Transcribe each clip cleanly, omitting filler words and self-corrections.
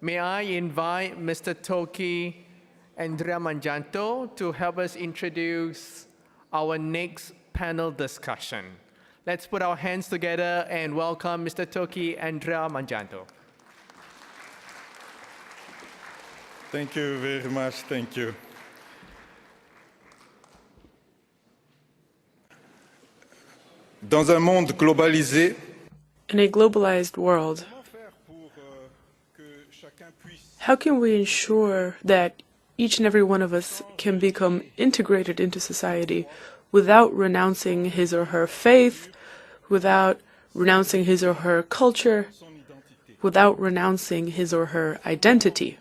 May I invite Mr. Toki Andrea Manjanto to help us introduce our next panel discussion. Let's put our hands together and welcome Mr. Toki Andrea Manjanto. Thank you very much, thank you. Dans un monde globalisé, in a globalized world, how can we ensure that each and every one of us can become integrated into society without renouncing his or her faith, without renouncing his or her culture, without renouncing his or her identity?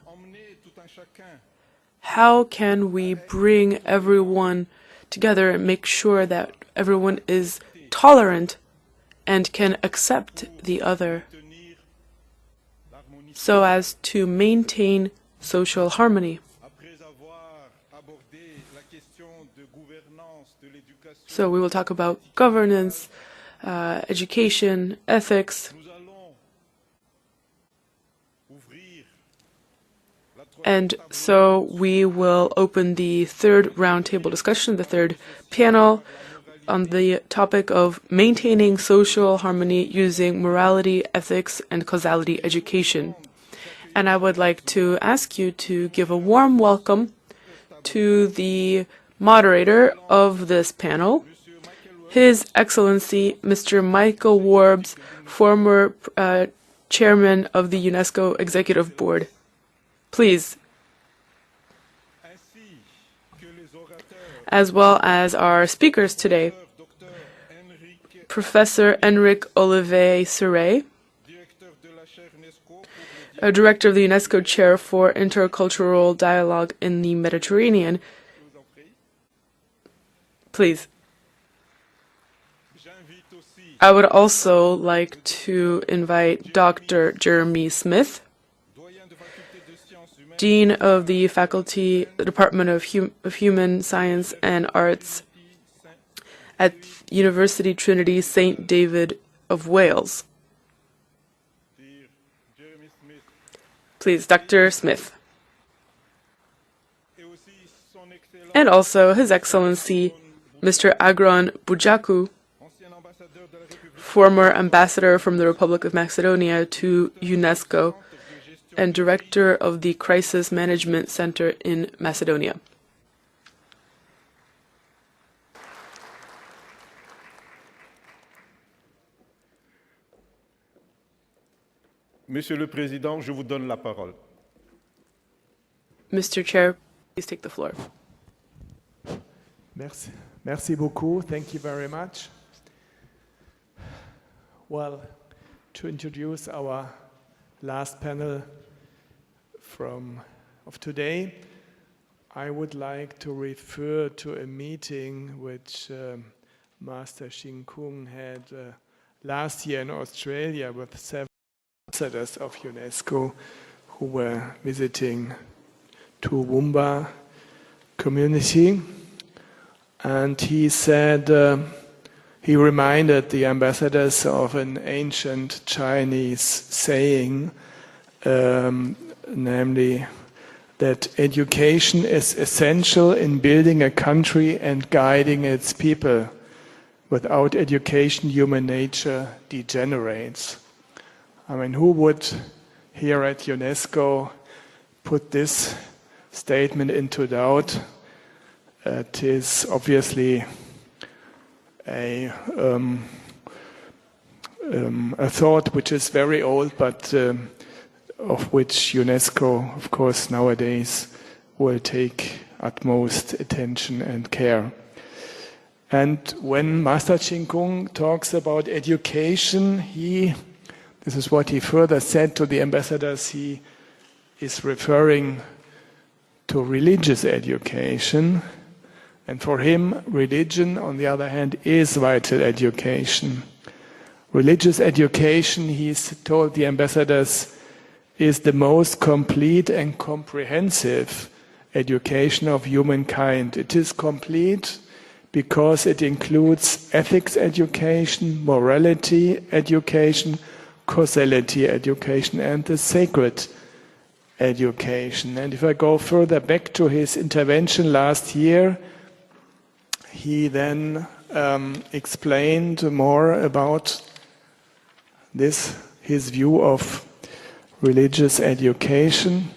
How can we bring everyone together and make sure that everyone is tolerant and can accept the other so as to maintain social harmony? So we will talk about governance, education, ethics, and so we will open the third roundtable discussion, the third panel, on the topic of maintaining social harmony using morality, ethics, and causality education. And I would like to ask you to give a warm welcome to the moderator of this panel, His Excellency Mr. Michael Worbs, former chairman of the UNESCO Executive Board. Please. As well as our speakers today, Professor Enric Olivé Serret, a director of the UNESCO Chair for Intercultural Dialogue in the Mediterranean. Please. I would also like to invite Dr. Jeremy Smith, Dean of the Faculty, the Department of Human Science and Arts at University Trinity, St. David of Wales. Please, Dr. Smith. And also His Excellency Mr. Agron Budjaku, former ambassador from the Republic of Macedonia to UNESCO and director of the Crisis Management Center in Macedonia. Monsieur le Président, je vous donne la parole. Mr. Chair, please take the floor. Merci. Merci beaucoup. Thank you very much. Well, to introduce our last panel of today, I would like to refer to a meeting which Master Shin Kung had last year in Australia with several ambassadors of UNESCO who were visiting Toowoomba community. And he said, he reminded the ambassadors of an ancient Chinese saying, namely that education is essential in building a country and guiding its people. Without education, human nature degenerates. I mean, who would here at UNESCO put this statement into doubt? It is obviously a thought which is very old, but of which UNESCO, of course, nowadays will take utmost attention and care. And when Master Shin Kung talks about education, this is what he further said to the ambassadors, he is referring to religious education. And for him, religion, on the other hand, is vital education. Religious education, he told the ambassadors, is the most complete and comprehensive education of humankind. It is complete because it includes ethics education, morality education, causality education, and the sacred education. And if I go further back to his intervention last year, he then explained more about this, his view of religious education.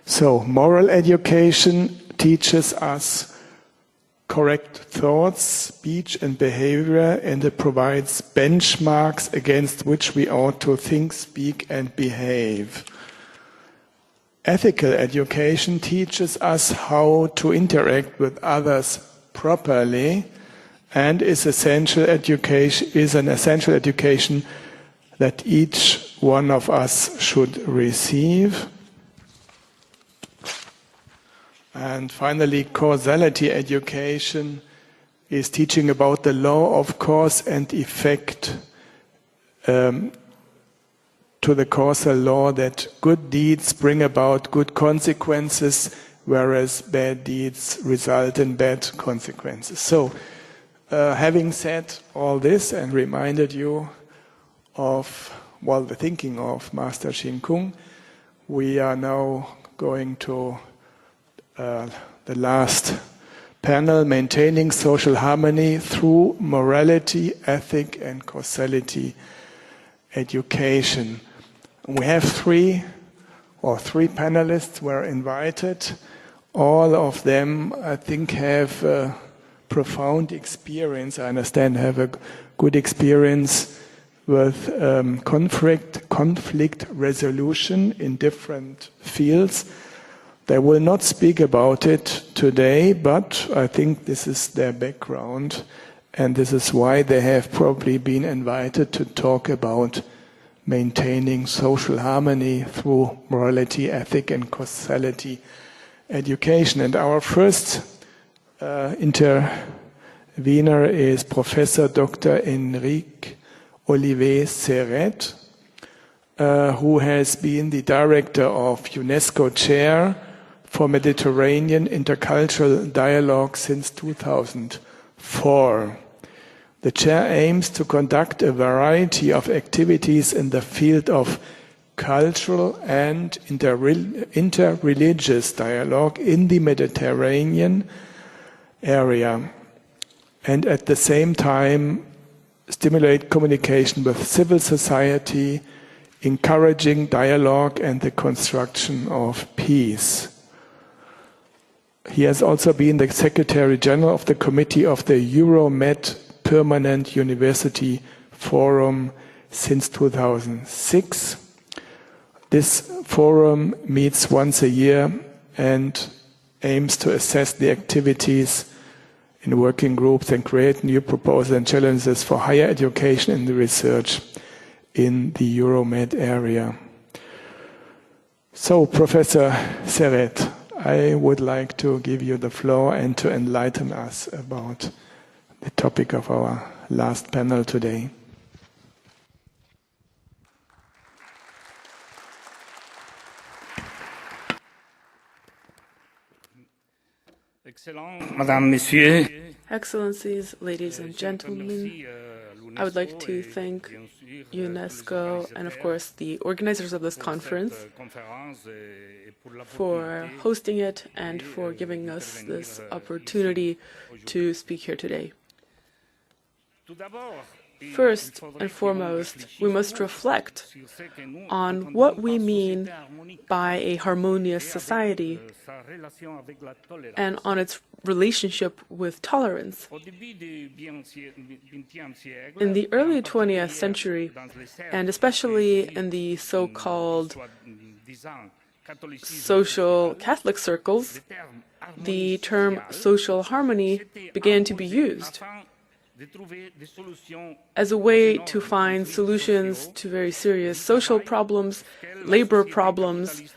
So, moral education teaches us correct thoughts, speech and behavior, and it provides benchmarks against which we ought to think, speak and behave. Ethical education teaches us how to interact with others properly and is an essential education that each one of us should receive. And finally, causality education is teaching about the law of cause and effect, to the causal law that good deeds bring about good consequences, whereas bad deeds result in bad consequences. So, having said all this and reminded you of, well, the thinking of Master Shin Kung, we are now going to the last panel, Maintaining Social Harmony Through Morality, Ethic and Causality Education. We have three panelists were invited. All of them, I think, have a profound experience, I understand, have a good experience with conflict resolution in different fields. They will not speak about it today, but I think this is their background, and this is why they have probably been invited to talk about maintaining social harmony through morality, ethic, and causality education. And our first intervener is Professor Dr. Enric Olivé Serret, who has been the director of UNESCO Chair for Mediterranean Intercultural Dialogue since 2004. The chair aims to conduct a variety of activities in the field of cultural and interreligious dialogue in the Mediterranean area, and at the same time stimulate communication with civil society, encouraging dialogue and the construction of peace. He has also been the Secretary General of the Committee of the EuroMed Permanent University Forum since 2006. This forum meets once a year and aims to assess the activities in working groups and create new proposals and challenges for higher education and research in the EuroMed area. So, Professor Serret, I would like to give you the floor and to enlighten us about the topic of our last panel today. Madame, Monsieur. Excellencies, ladies and gentlemen, I would like to thank UNESCO and, of course, the organizers of this conference for hosting it and for giving us this opportunity to speak here today. First and foremost, we must reflect on what we mean by a harmonious society and on its relationship with tolerance. In the early 20th century, and especially in the so-called social Catholic circles, the term social harmony began to be used as a way to find solutions to very serious social problems, labor problems,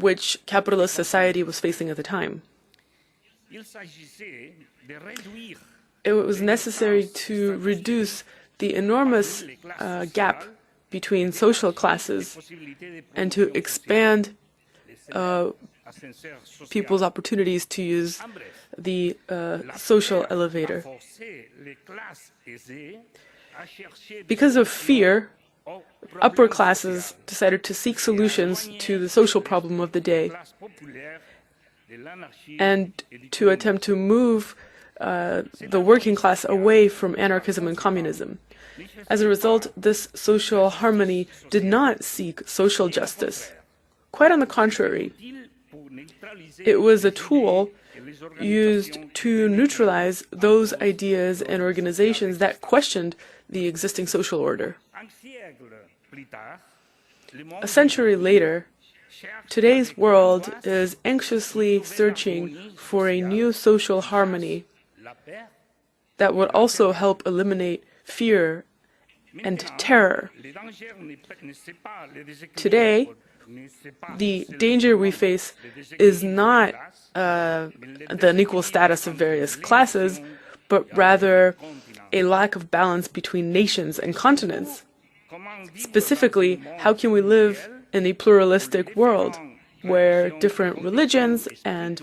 which capitalist society was facing at the time. It was necessary to reduce the enormous gap between social classes and to expand people's opportunities to use the social elevator. Because of fear, upper classes decided to seek solutions to the social problem of the day and to attempt to move the working class away from anarchism and communism. As a result, this social harmony did not seek social justice. Quite on the contrary, it was a tool used to neutralize those ideas and organizations that questioned the existing social order. A century later, today's world is anxiously searching for a new social harmony that would also help eliminate fear and terror. Today, the danger we face is not the unequal status of various classes, but rather a lack of balance between nations and continents. Specifically, how can we live in a pluralistic world where different religions and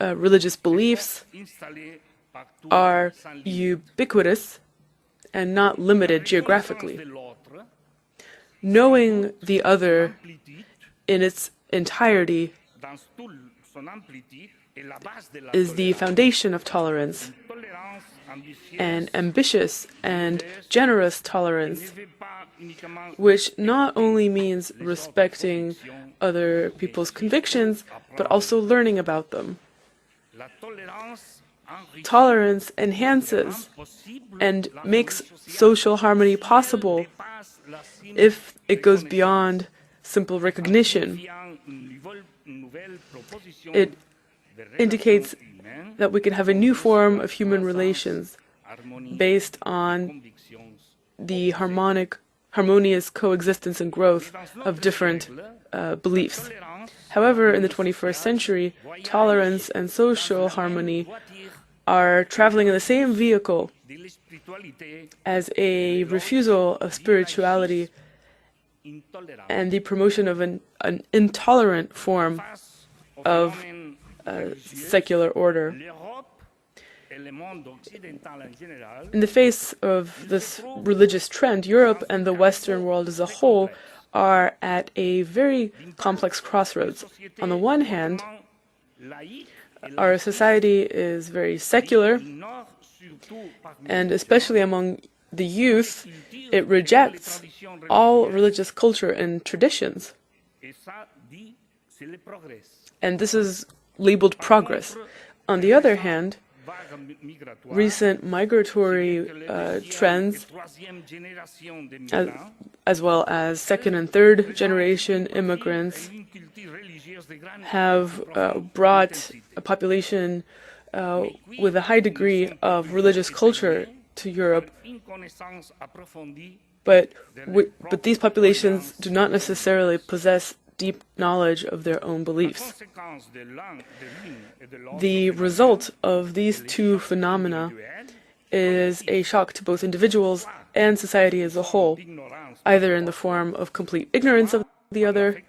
religious beliefs are ubiquitous and not limited geographically? Knowing the other in its entirety is the foundation of tolerance, and ambitious and generous tolerance, which not only means respecting other people's convictions, but also learning about them. Tolerance enhances and makes social harmony possible if it goes beyond simple recognition. It indicates that we can have a new form of human relations based on the harmonious coexistence and growth of different beliefs. However, in the 21st century, tolerance and social harmony are traveling in the same vehicle as a refusal of spirituality and the promotion of an intolerant form of secular order. In the face of this religious trend, Europe and the Western world as a whole are at a very complex crossroads. On the one hand, our society is very secular, and especially among the youth, it rejects all religious culture and traditions. And this is labeled progress. On the other hand, recent migratory trends, as well as second and third generation immigrants, have brought a population with a high degree of religious culture to Europe. But these populations do not necessarily possess deep knowledge of their own beliefs. The result of these two phenomena is a shock to both individuals and society as a whole, either in the form of complete ignorance of the other,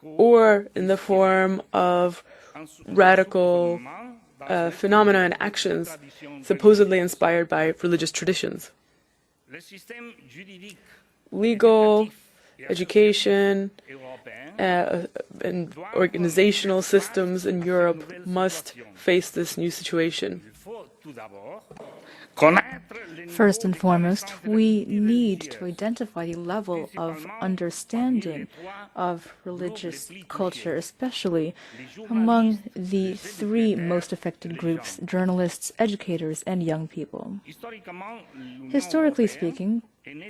or in the form of radical phenomena and actions supposedly inspired by religious traditions. Legal, education, and organizational systems in Europe must face this new situation. First and foremost, we need to identify the level of understanding of religious culture, especially among the three most affected groups: journalists, educators, and young people. Historically speaking,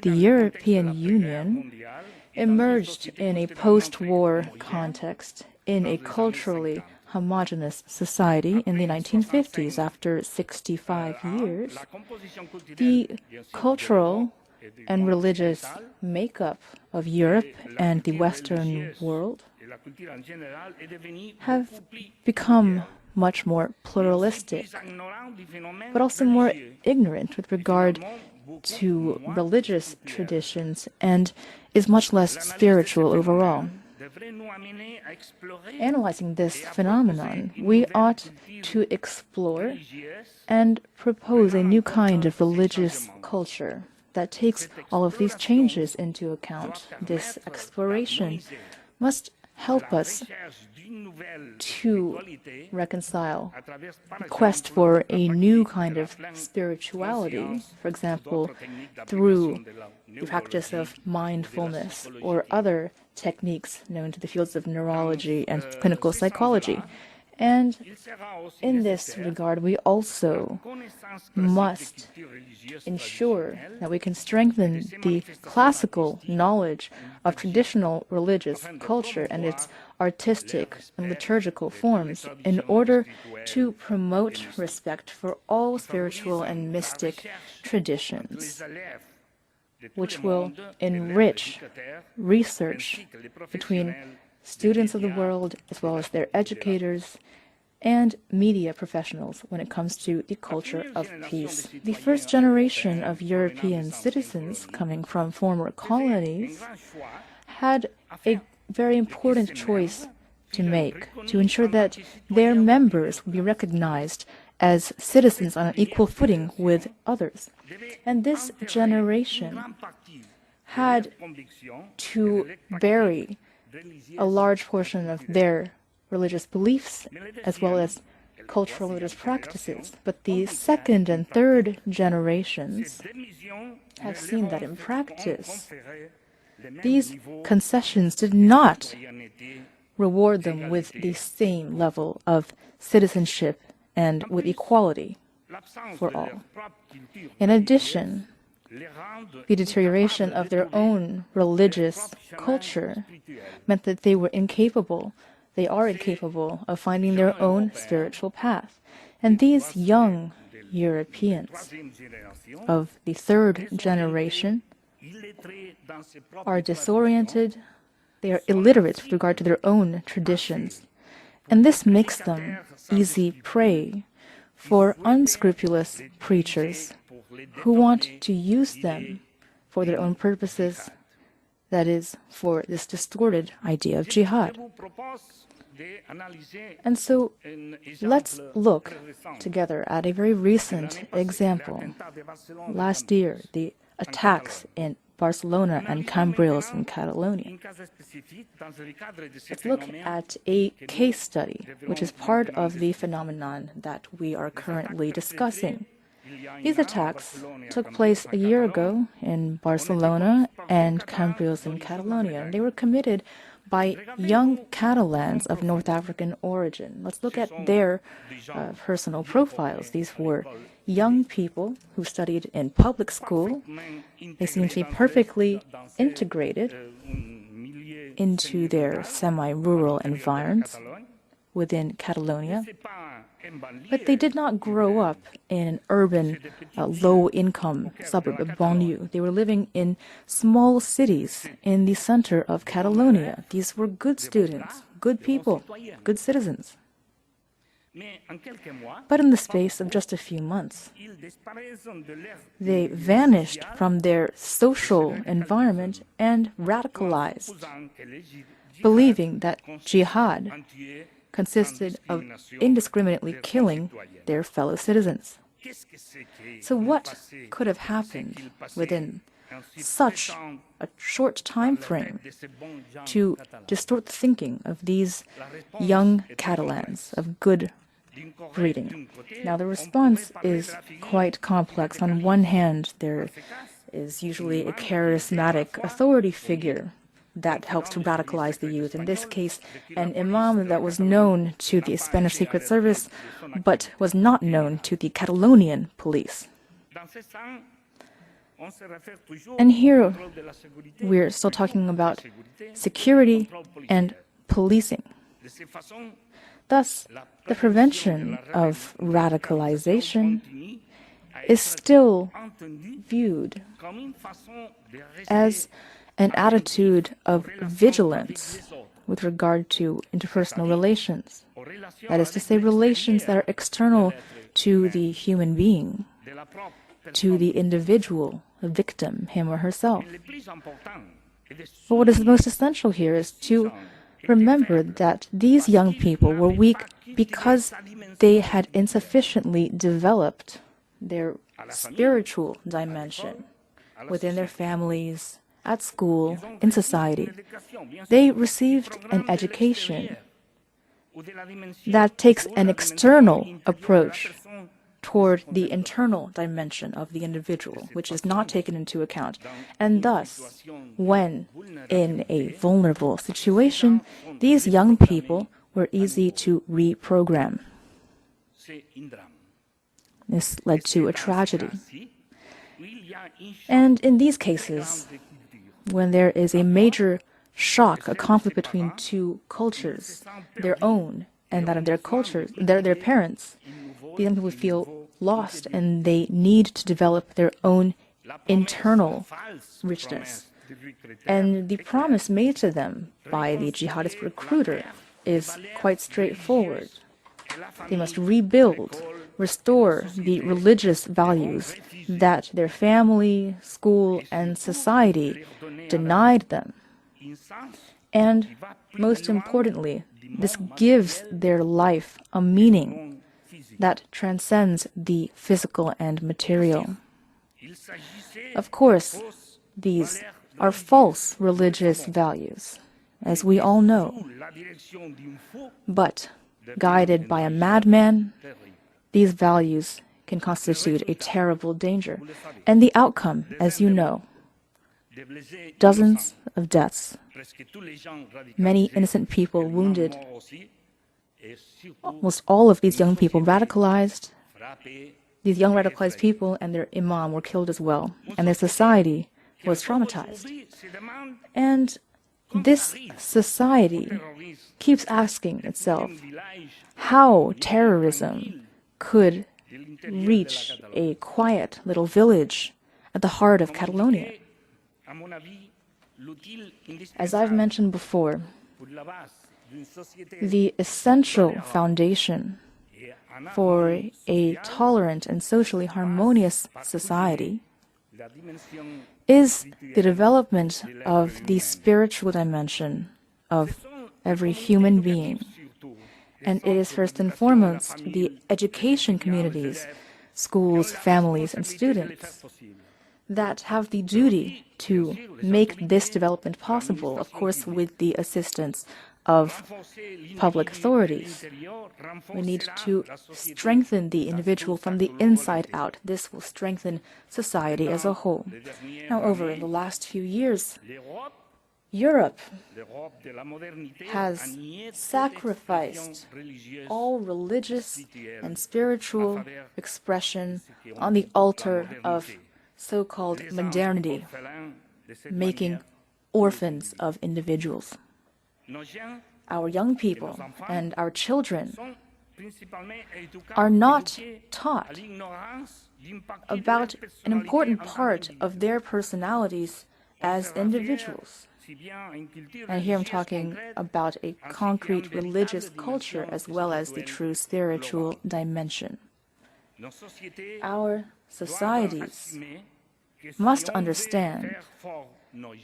the European Union emerged in a post-war context in a culturally homogeneous society in the 1950s. After 65 years, the cultural and religious makeup of Europe and the Western world have become much more pluralistic, but also more ignorant with regard to religious traditions, and is much less spiritual overall. Analyzing this phenomenon, we ought to explore and propose a new kind of religious culture that takes all of these changes into account. This exploration must help us to reconcile the quest for a new kind of spirituality, for example, through the practice of mindfulness or other techniques known to the fields of neurology and clinical psychology. And in this regard, we also must ensure that we can strengthen the classical knowledge of traditional religious culture and its artistic and liturgical forms in order to promote respect for all spiritual and mystic traditions, which will enrich research between students of the world as well as their educators and media professionals when it comes to the culture of peace. The first generation of European citizens coming from former colonies had a very important choice to make to ensure that their members would be recognized as citizens on an equal footing with others. And this generation had to bury a large portion of their religious beliefs as well as cultural religious practices. But the second and third generations have seen that in practice, these concessions did not reward them with the same level of citizenship and with equality for all. In addition, the deterioration of their own religious culture meant that they are incapable of finding their own spiritual path. And these young Europeans of the third generation are disoriented, they are illiterate with regard to their own traditions, and this makes them easy prey for unscrupulous preachers who want to use them for their own purposes, that is, for this distorted idea of jihad. And so let's look together at a very recent example. Last year, the attacks in Barcelona and Cambrils in Catalonia. Let's look at a case study, which is part of the phenomenon that we are currently discussing. These attacks took place a year ago in Barcelona and Cambrils in Catalonia. They were committed by young Catalans of North African origin. Let's look at their personal profiles. These were young people who studied in public school. They seem to be perfectly integrated into their semi-rural environs within Catalonia. But they did not grow up in an urban, low-income suburb of banlieue. They were living in small cities in the center of Catalonia. These were good students, good people, good citizens. But in the space of just a few months, they vanished from their social environment and radicalized, believing that jihad consisted of indiscriminately killing their fellow citizens. So what could have happened within such a short time frame to distort the thinking of these young Catalans of good breeding? Now, the response is quite complex. On one hand, there is usually a charismatic authority figure that helps to radicalize the youth. In this case, an imam that was known to the Spanish Secret Service, but was not known to the Catalonian police. And here, we're still talking about security and policing. Thus, the prevention of radicalization is still viewed as an attitude of vigilance with regard to interpersonal relations. That is to say, relations that are external to the human being, to the individual, the victim, him or herself. But what is most essential here is to remember that these young people were weak because they had insufficiently developed their spiritual dimension within their families, at school, in society. They received an education that takes an external approach toward the internal dimension of the individual, which is not taken into account. And thus, when in a vulnerable situation, these young people were easy to reprogram. This led to a tragedy. And in these cases, when there is a major shock, a conflict between two cultures, their own and that of their cultures, their parents, these young people feel lost and they need to develop their own internal richness. And the promise made to them by the jihadist recruiter is quite straightforward. They must rebuild, restore the religious values that their family, school, and society denied them. And most importantly, this gives their life a meaning that transcends the physical and material. Of course, these are false religious values, as we all know. But guided by a madman, these values can constitute a terrible danger. And the outcome, as you know, dozens of deaths, many innocent people wounded, almost all of these young people radicalized. These young radicalized people and their imam were killed as well, and their society was traumatized. And this society keeps asking itself how terrorism could reach a quiet little village at the heart of Catalonia. As I've mentioned before, the essential foundation for a tolerant and socially harmonious society is the development of the spiritual dimension of every human being. And it is first and foremost the education communities, schools, families, and students that have the duty to make this development possible, of course, with the assistance of public authorities. We need to strengthen the individual from the inside out. This will strengthen society as a whole. Now, over the last few years, Europe has sacrificed all religious and spiritual expression on the altar of so-called modernity, making orphans of individuals. Our young people and our children are not taught about an important part of their personalities as individuals. And here I'm talking about a concrete religious culture as well as the true spiritual dimension. Our societies must understand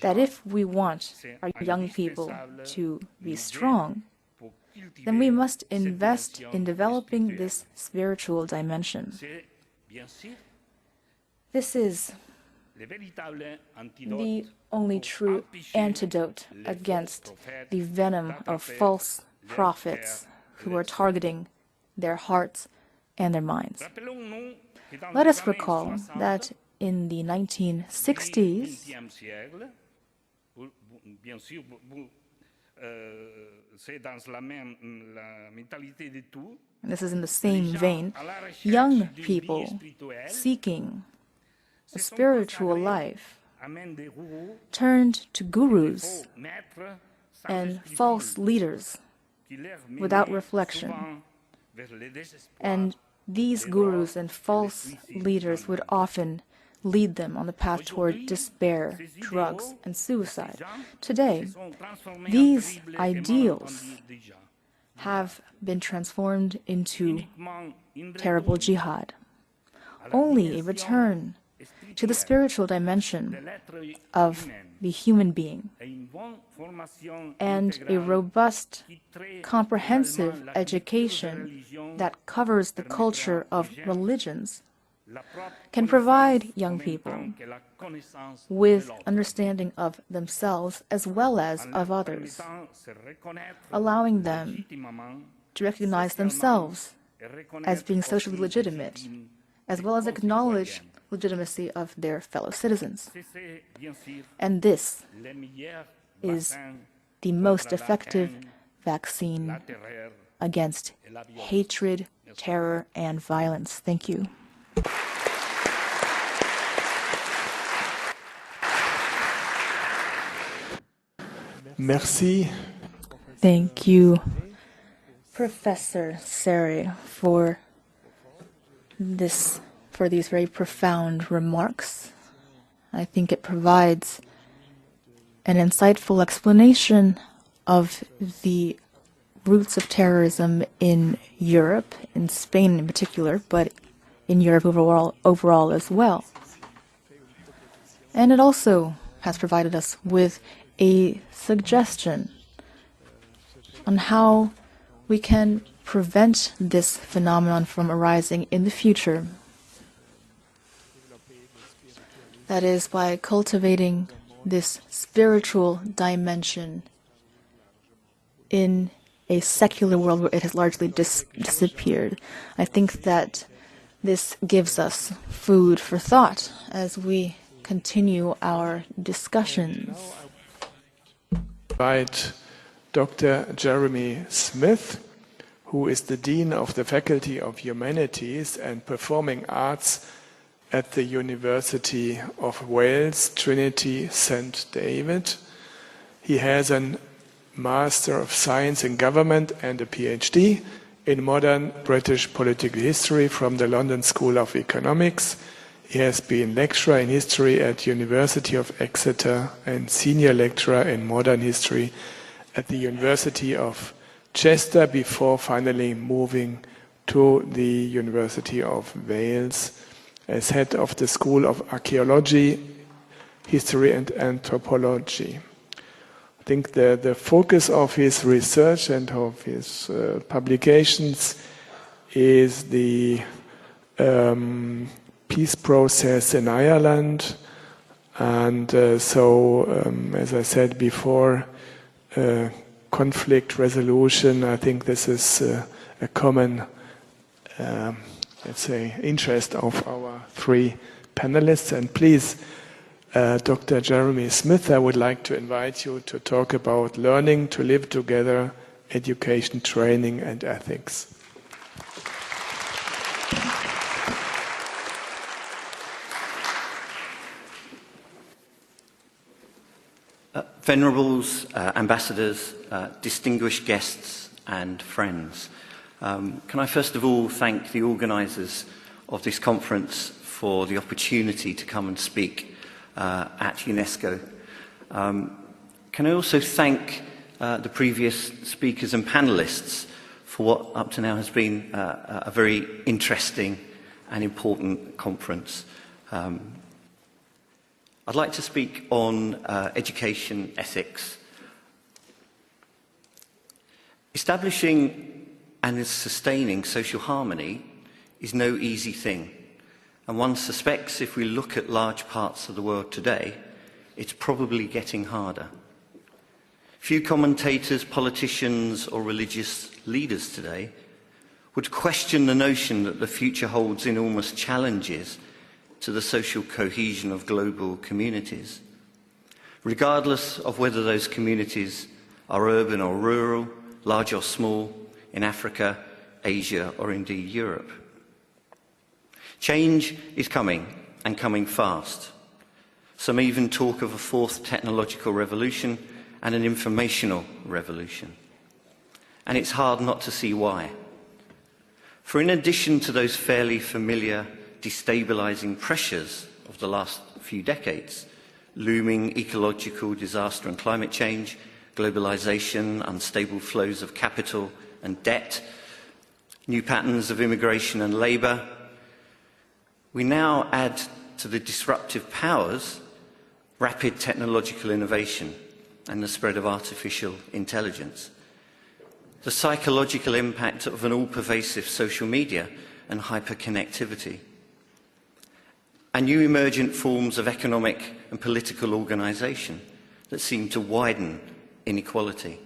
that if we want our young people to be strong, then we must invest in developing this spiritual dimension. This is the only true antidote against the venom of false prophets who are targeting their hearts and their minds. Let us recall that in the 1960s, and this is in the same vein, young people seeking a spiritual life turned to gurus and false leaders without reflection. And these gurus and false leaders would often lead them on the path toward despair, drugs, and suicide. Today, these ideals have been transformed into terrible jihad. Only a return to the spiritual dimension of the human being and a robust, comprehensive education that covers the culture of religions can provide young people with understanding of themselves as well as of others, allowing them to recognize themselves as being socially legitimate, as well as acknowledge legitimacy of their fellow citizens. And this is the most effective vaccine against hatred, terror, and violence. Thank you. Merci. Thank you, Professor Serret, for these very profound remarks. I think it provides an insightful explanation of the roots of terrorism in Europe, in Spain in particular, but in Europe overall as well. And it also has provided us with a suggestion on how we can prevent this phenomenon from arising in the future. That is, by cultivating this spiritual dimension in a secular world where it has largely disappeared. I think that this gives us food for thought as we continue our discussions. Invite Dr. Jeremy Smith, who is the Dean of the Faculty of Humanities and Performing Arts at the University of Wales, Trinity, St. David. He has a Master of Science in Government and a PhD in Modern British Political History from the London School of Economics. He has been lecturer in history at University of Exeter and senior lecturer in modern history at the University of Chester before finally moving to the University of Wales as head of the School of Archaeology, History and Anthropology. I think the focus of his research and of his publications is the peace process in Ireland, and as I said before, conflict resolution. I think this is a common, let's say, interest of our three panelists. And please, Dr. Jeremy Smith, I would like to invite you to talk about learning to live together, education, training, and ethics. Venerables, ambassadors, distinguished guests and friends. Can I first of all thank the organisers of this conference for the opportunity to come and speak at UNESCO. Can I also thank the previous speakers and panellists for what up to now has been a very interesting and important conference. I'd like to speak on education ethics. Establishing and sustaining social harmony is no easy thing, and one suspects if we look at large parts of the world today, it's probably getting harder. Few commentators, politicians, or religious leaders today would question the notion that the future holds enormous challenges to the social cohesion of global communities, regardless of whether those communities are urban or rural, large or small, in Africa, Asia, or indeed Europe. Change is coming, and coming fast. Some even talk of a fourth technological revolution and an informational revolution. And it's hard not to see why. For in addition to those fairly familiar destabilising pressures of the last few decades, looming ecological disaster and climate change, globalisation, unstable flows of capital and debt, new patterns of immigration and labour, we now add to the disruptive powers rapid technological innovation and the spread of artificial intelligence, the psychological impact of an all-pervasive social media and hyperconnectivity, and new emergent forms of economic and political organisation that seem to widen inequality.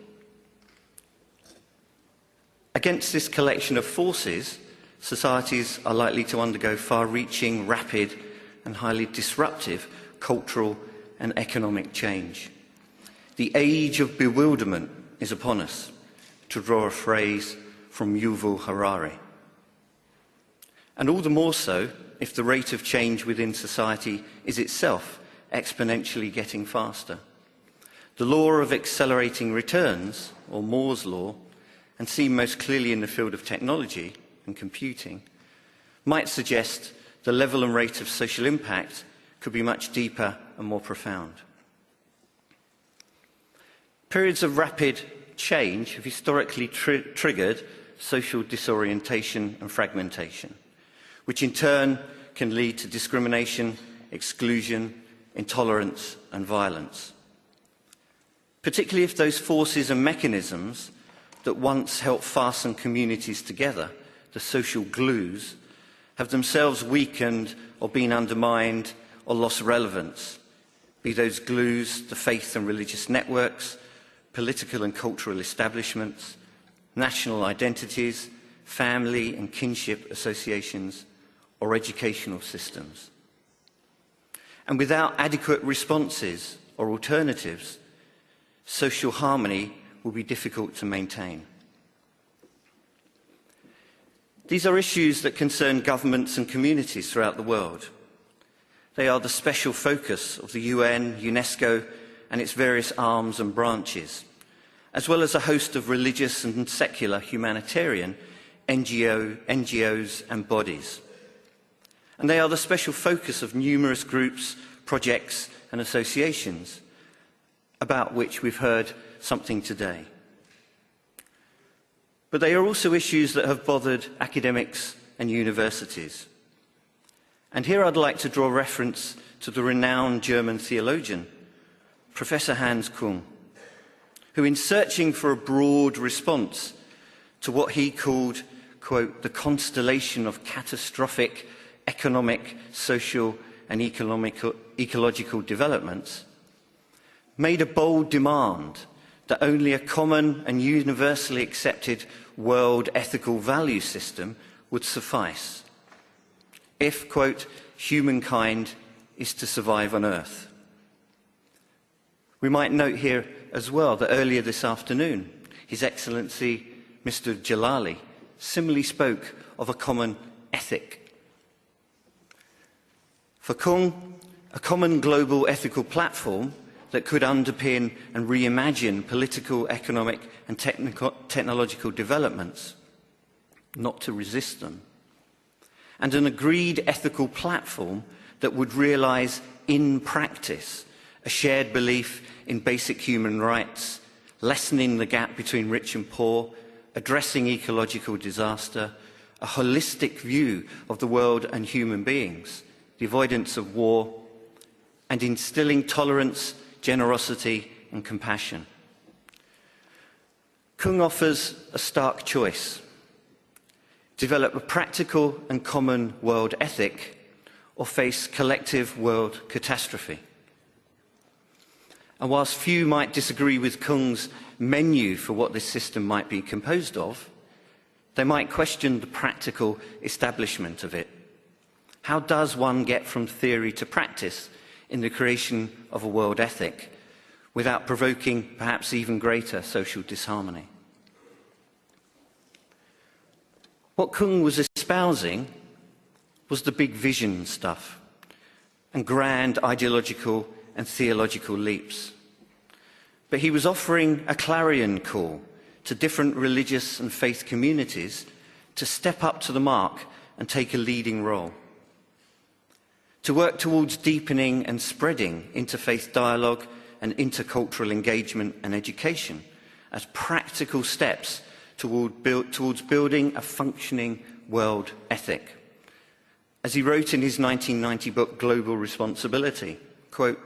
Against this collection of forces, societies are likely to undergo far-reaching, rapid and highly disruptive cultural and economic change. The age of bewilderment is upon us, to draw a phrase from Yuval Harari. And all the more so if the rate of change within society is itself exponentially getting faster. The law of accelerating returns, or Moore's law, and seen most clearly in the field of technology and computing, might suggest the level and rate of social impact could be much deeper and more profound. Periods of rapid change have historically triggered social disorientation and fragmentation, which in turn can lead to discrimination, exclusion, intolerance and violence. Particularly if those forces and mechanisms that once helped fasten communities together, the social glues, have themselves weakened or been undermined or lost relevance, be those glues the faith and religious networks, political and cultural establishments, national identities, family and kinship associations, or educational systems. And without adequate responses or alternatives, social harmony will be difficult to maintain. These are issues that concern governments and communities throughout the world. They are the special focus of the UN, UNESCO, and its various arms and branches, as well as a host of religious and secular humanitarian NGOs and bodies. And they are the special focus of numerous groups, projects and associations, about which we've heard something today. But they are also issues that have bothered academics and universities. And here I'd like to draw reference to the renowned German theologian, Professor Hans Küng, who, in searching for a broad response to what he called, quote, the constellation of catastrophic economic, social and ecological developments, made a bold demand that only a common and universally accepted world ethical value system would suffice if, quote, humankind is to survive on Earth. We might note here as well that earlier this afternoon, His Excellency Mr. Jalali similarly spoke of a common ethic. For Küng, a common global ethical platform that could underpin and reimagine political, economic and technological developments, not to resist them, and an agreed ethical platform that would realise in practice a shared belief in basic human rights, lessening the gap between rich and poor, addressing ecological disaster, a holistic view of the world and human beings, the avoidance of war, and instilling tolerance, generosity and compassion. Küng offers a stark choice: develop a practical and common world ethic, or face collective world catastrophe. And whilst few might disagree with Küng's menu for what this system might be composed of, they might question the practical establishment of it. How does one get from theory to practice in the creation of a world ethic without provoking perhaps even greater social disharmony? What Küng was espousing was the big vision stuff and grand ideological and theological leaps. But he was offering a clarion call to different religious and faith communities to step up to the mark and take a leading role, to work towards deepening and spreading interfaith dialogue and intercultural engagement and education as practical steps towards building a functioning world ethic. As he wrote in his 1990 book, Global Responsibility, quote,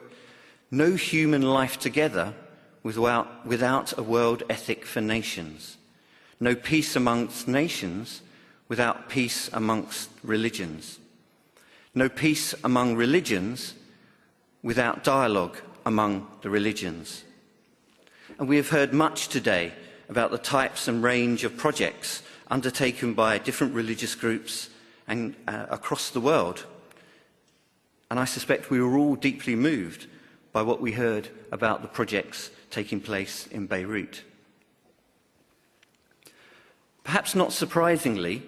"No human life together without a world ethic for nations. No peace amongst nations without peace amongst religions. No peace among religions without dialogue among the religions. And we have heard much today about the types and range of projects undertaken by different religious groups and across the world. And I suspect we were all deeply moved by what we heard about the projects taking place in Beirut. Perhaps not surprisingly,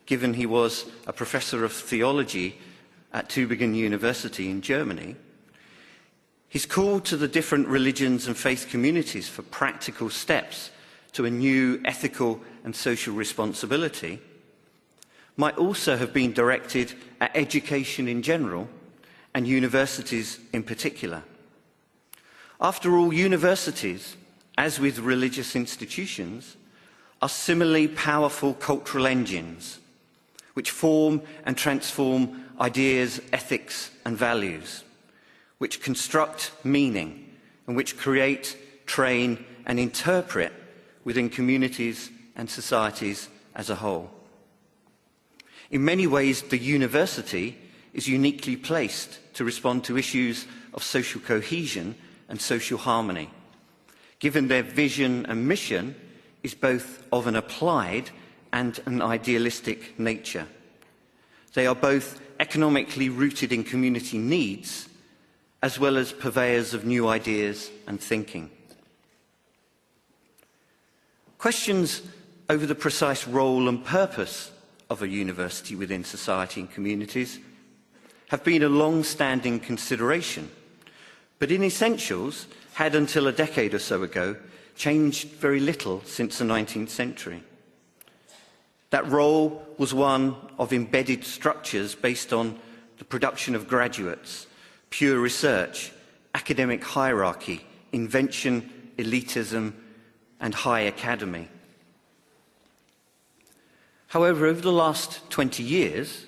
given he was a professor of theology at Tübingen University in Germany, his call to the different religions and faith communities for practical steps to a new ethical and social responsibility might also have been directed at education in general and universities in particular. After all, universities, as with religious institutions, are similarly powerful cultural engines which form and transform ideas, ethics and values, which construct meaning and which create, train and interpret within communities and societies as a whole. In many ways, the university is uniquely placed to respond to issues of social cohesion and social harmony, given their vision and mission is both of an applied and an idealistic nature. They are both economically rooted in community needs, as well as purveyors of new ideas and thinking. Questions over the precise role and purpose of a university within society and communities have been a long-standing consideration, but in essentials had until a decade or so ago changed very little since the 19th century. That role was one of embedded structures based on the production of graduates, pure research, academic hierarchy, invention, elitism, and high academy. However, over the last 20 years,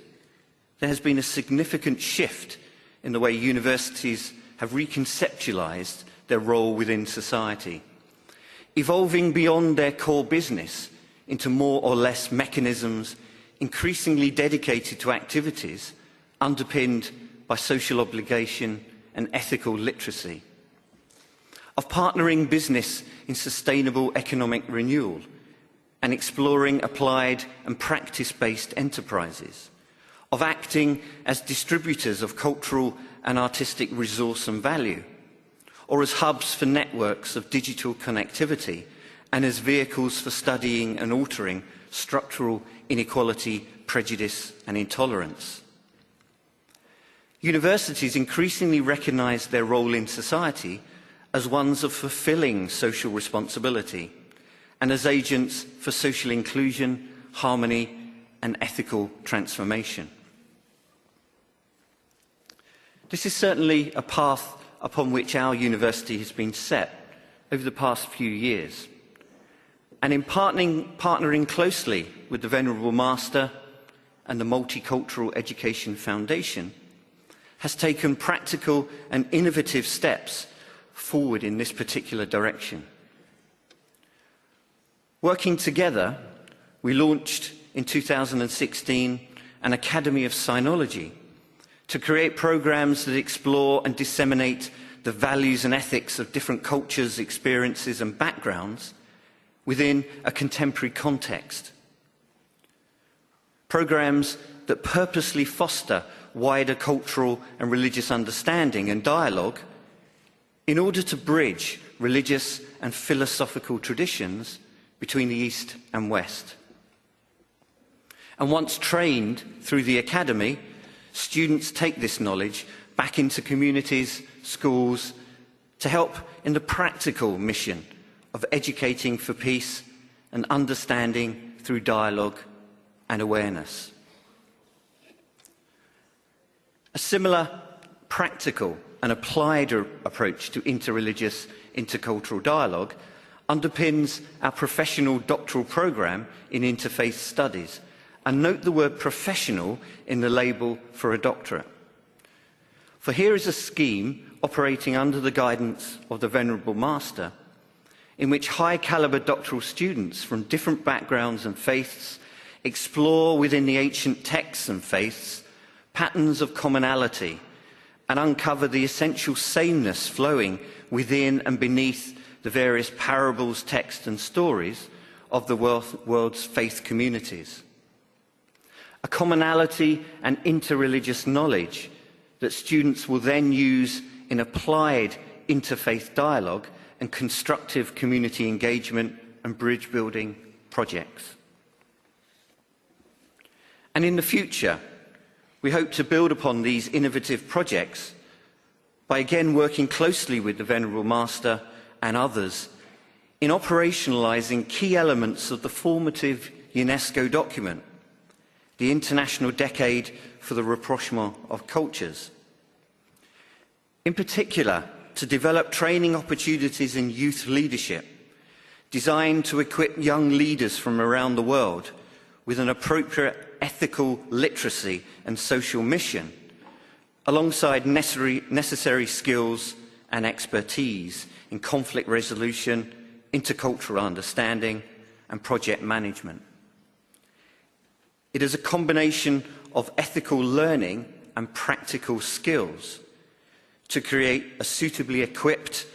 there has been a significant shift in the way universities have reconceptualized their role within society, evolving beyond their core business into more or less mechanisms increasingly dedicated to activities underpinned by social obligation and ethical literacy, of partnering business in sustainable economic renewal and exploring applied and practice-based enterprises, of acting as distributors of cultural and artistic resource and value, or as hubs for networks of digital connectivity and as vehicles for studying and altering structural inequality, prejudice and intolerance. Universities increasingly recognise their role in society as ones of fulfilling social responsibility and as agents for social inclusion, harmony and ethical transformation. This is certainly a path upon which our university has been set over the past few years. And in partnering closely with the Venerable Master and the Multicultural Education Foundation, has taken practical and innovative steps forward in this particular direction. Working together, we launched in 2016 an Academy of Sinology to create programs that explore and disseminate the values and ethics of different cultures, experiences and backgrounds within a contemporary context. Programs that purposely foster wider cultural and religious understanding and dialogue in order to bridge religious and philosophical traditions between the East and West. And once trained through the academy, students take this knowledge back into communities, schools, to help in the practical mission of educating for peace and understanding through dialogue and awareness. A similar practical and applied approach to interreligious, intercultural dialogue underpins our professional doctoral programme in interfaith studies. And note the word professional in the label for a doctorate. For here is a scheme operating under the guidance of the Venerable Master, in which high-caliber doctoral students from different backgrounds and faiths explore within the ancient texts and faiths patterns of commonality, and uncover the essential sameness flowing within and beneath the various parables, texts and stories of the world's faith communities. A commonality and interreligious knowledge that students will then use in applied interfaith dialogue and constructive community engagement and bridge building projects. And in the future, we hope to build upon these innovative projects by again working closely with the Venerable Master and others in operationalising key elements of the formative UNESCO document, the International Decade for the Rapprochement of Cultures. In particular, to develop training opportunities in youth leadership, designed to equip young leaders from around the world with an appropriate ethical literacy and social mission, alongside necessary skills and expertise in conflict resolution, intercultural understanding, and project management. It is a combination of ethical learning and practical skills to create a suitably equipped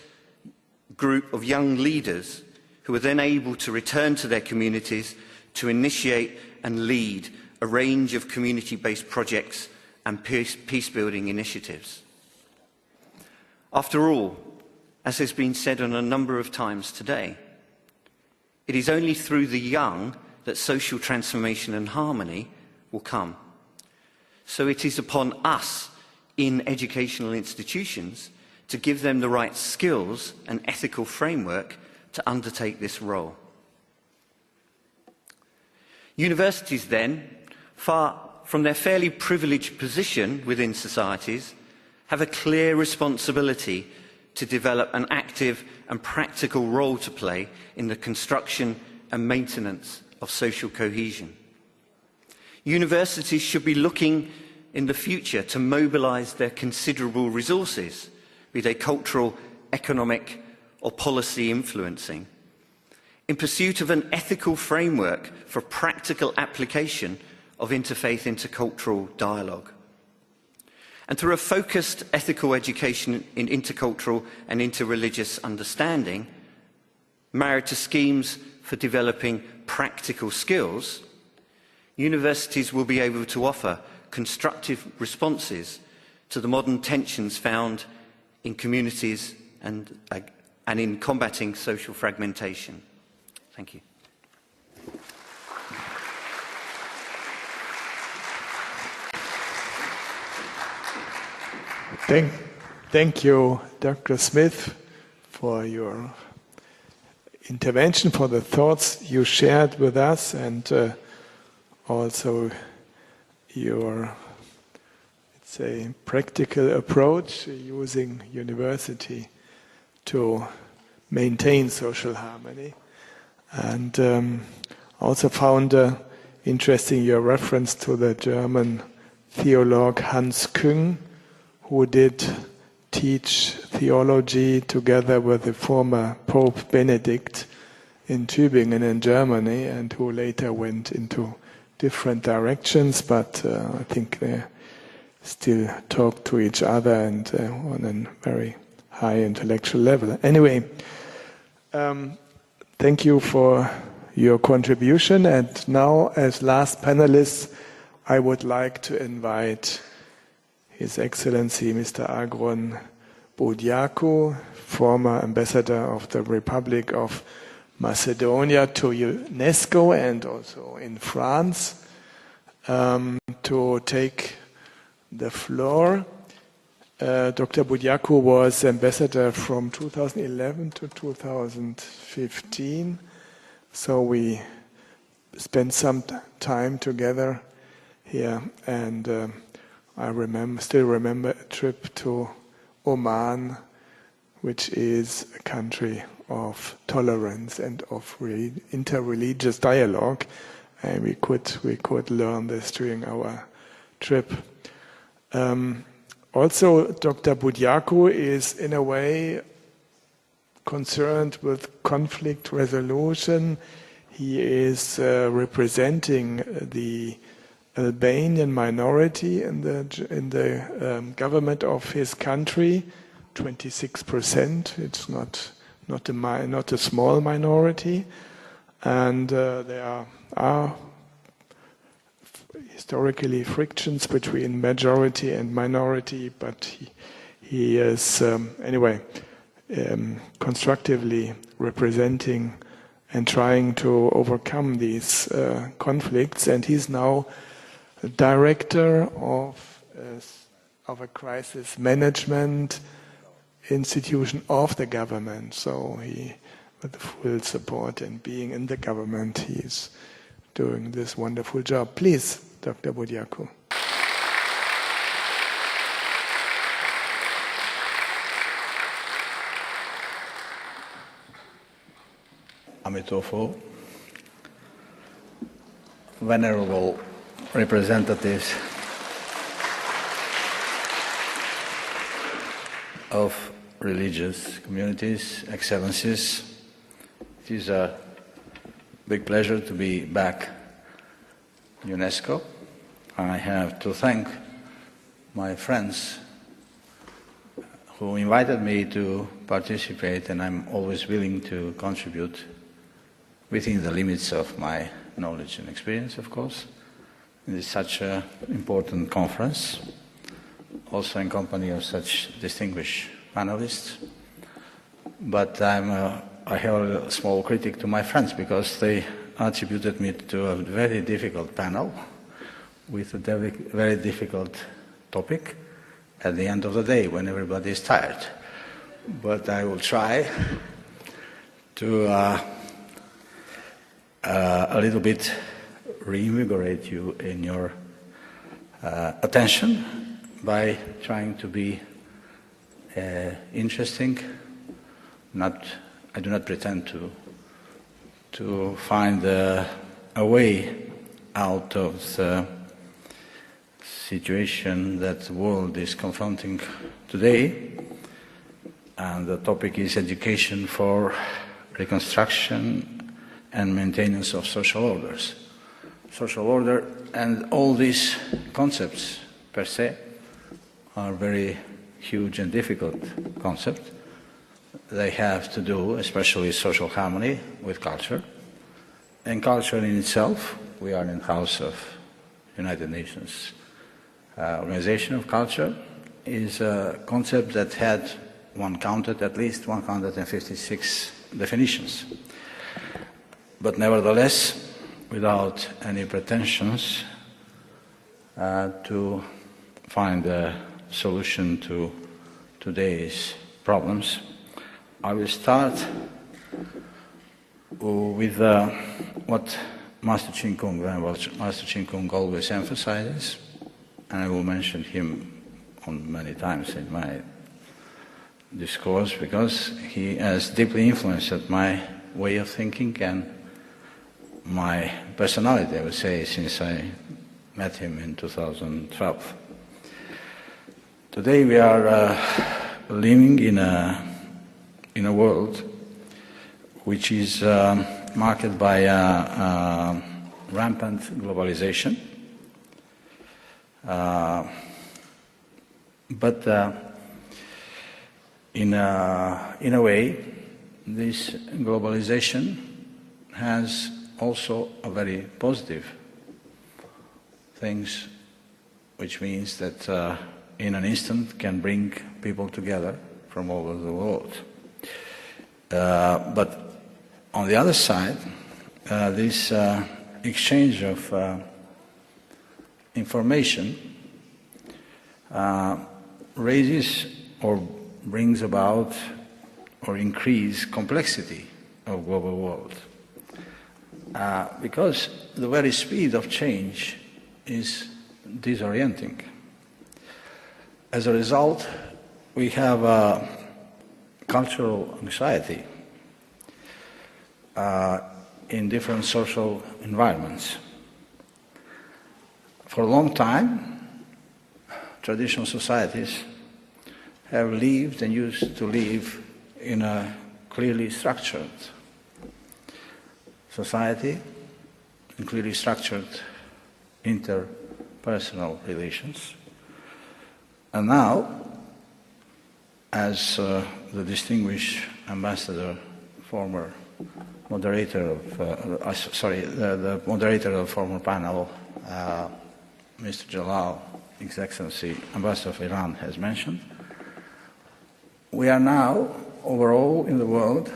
group of young leaders who are then able to return to their communities to initiate and lead a range of community-based projects and peace-building initiatives. After all, as has been said on a number of times today, it is only through the young that social transformation and harmony will come. So it is upon us in educational institutions to give them the right skills and ethical framework to undertake this role. Universities then, far from their fairly privileged position within societies, have a clear responsibility to develop an active and practical role to play in the construction and maintenance of social cohesion. Universities should be looking in the future to mobilise their considerable resources, be they cultural, economic or policy influencing, in pursuit of an ethical framework for practical application of interfaith intercultural dialogue. And through a focused ethical education in intercultural and interreligious understanding, married to schemes for developing practical skills, universities will be able to offer constructive responses to the modern tensions found in communities and in combating social fragmentation. Thank you. Thank you, Dr. Smith, for your intervention, for the thoughts you shared with us, and also your, let's say, practical approach using university to maintain social harmony. And also found interesting your reference to the German theologue Hans Küng, who did teach theology together with the former Pope Benedict in Tübingen in Germany, and who later went into different directions, but I think they still talk to each other and on a very high intellectual level. Anyway, thank you for your contribution, and now as last panelist I would like to invite His Excellency Mr. Agron Budjaku, former ambassador of the Republic of Macedonia to UNESCO and also in France, to take the floor. Dr. Budjaku was ambassador from 2011 to 2015, so we spent some time together here, and I still remember a trip to Oman, which is a country of tolerance and of interreligious dialogue, and we could learn this during our trip. Also, Dr. Budjaku is in a way concerned with conflict resolution. He is representing the Albanian minority in the government of his country, 26%. It's not a small minority, and there are historically frictions between majority and minority, but he is anyway constructively representing and trying to overcome these conflicts, and he's now director of a crisis management institution of the government. So he, with the full support and being in the government, he's doing this wonderful job. Please, Dr. Budjaku. Amitofo, venerable representatives of religious communities, excellencies, it is a big pleasure to be back in UNESCO. I have to thank my friends who invited me to participate, and I'm always willing to contribute within the limits of my knowledge and experience, of course. It is such an important conference, also in company of such distinguished panelists. But I have a small critic to my friends because they attributed me to a very difficult panel with a very difficult topic at the end of the day when everybody is tired. But I will try to a little bit reinvigorate you in your attention by trying to be interesting. I do not pretend to find a way out of the situation that the world is confronting today. And the topic is education for reconstruction and maintenance of social orders. Social order and all these concepts per se are very huge and difficult concepts. They have to do, especially social harmony, with culture. And culture in itself, we are in the House of United Nations Organization of Culture, is a concept that had counted at least 156 definitions. But nevertheless, without any pretensions to find a solution to today's problems, I will start with what Master Chin Kung always emphasizes, and I will mention him on many times in my discourse because he has deeply influenced my way of thinking and my personality, I would say, since I met him in 2012. Today we are living in a world which is marked by rampant globalization, but in a way, this globalization has also a very positive things, which means that in an instant can bring people together from all over the world. But on the other side, this exchange of information raises or brings about or increase complexity of global world. Because the very speed of change is disorienting. As a result, we have a cultural anxiety in different social environments. For a long time, traditional societies have lived and used to live in a clearly structured society, and clearly structured personal relations. And now, as the distinguished ambassador, former moderator of, the moderator of the former panel, Mr. Joe Lau, His Excellency Ambassador of Iran, has mentioned, we are now, overall in the world,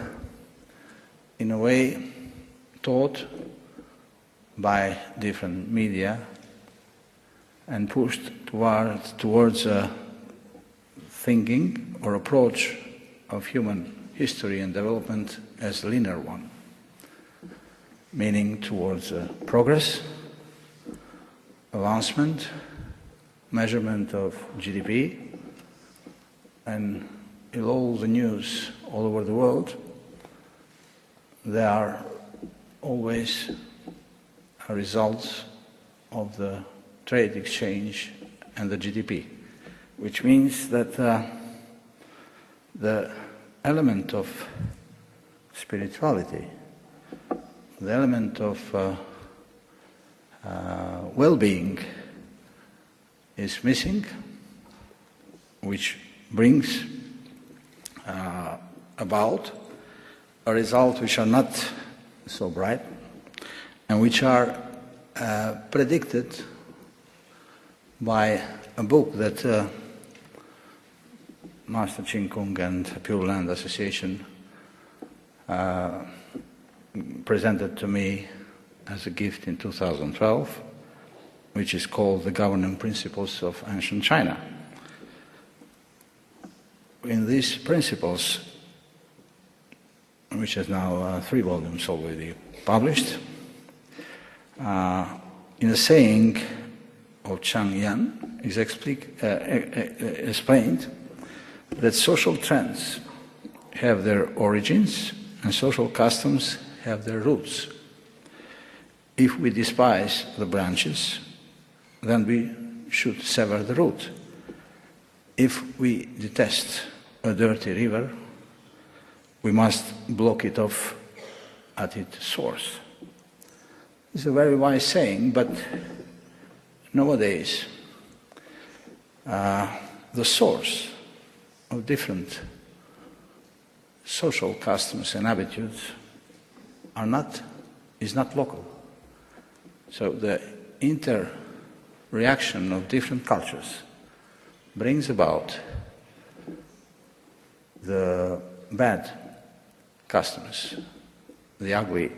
in a way taught by different media and pushed towards a thinking or approach of human history and development as a linear one, meaning towards progress, advancement, measurement of GDP, and in all the news all over the world, there are always results of the trade exchange and the GDP, which means that the element of spirituality, the element of well-being is missing, which brings about a result which are not so bright and which are predicted by a book that Master Ching Kung and Pure Land Association presented to me as a gift in 2012, which is called The Governing Principles of Ancient China. In these principles, which is now 3 volumes already published, in a saying of Chang Yan, is explained that social trends have their origins and social customs have their roots. If we despise the branches, then we should sever the root. If we detest a dirty river, we must block it off at its source. It's a very wise saying, but nowadays the source of different social customs and attitudes is not local. So the inter-reaction of different cultures brings about the bad customs, the ugly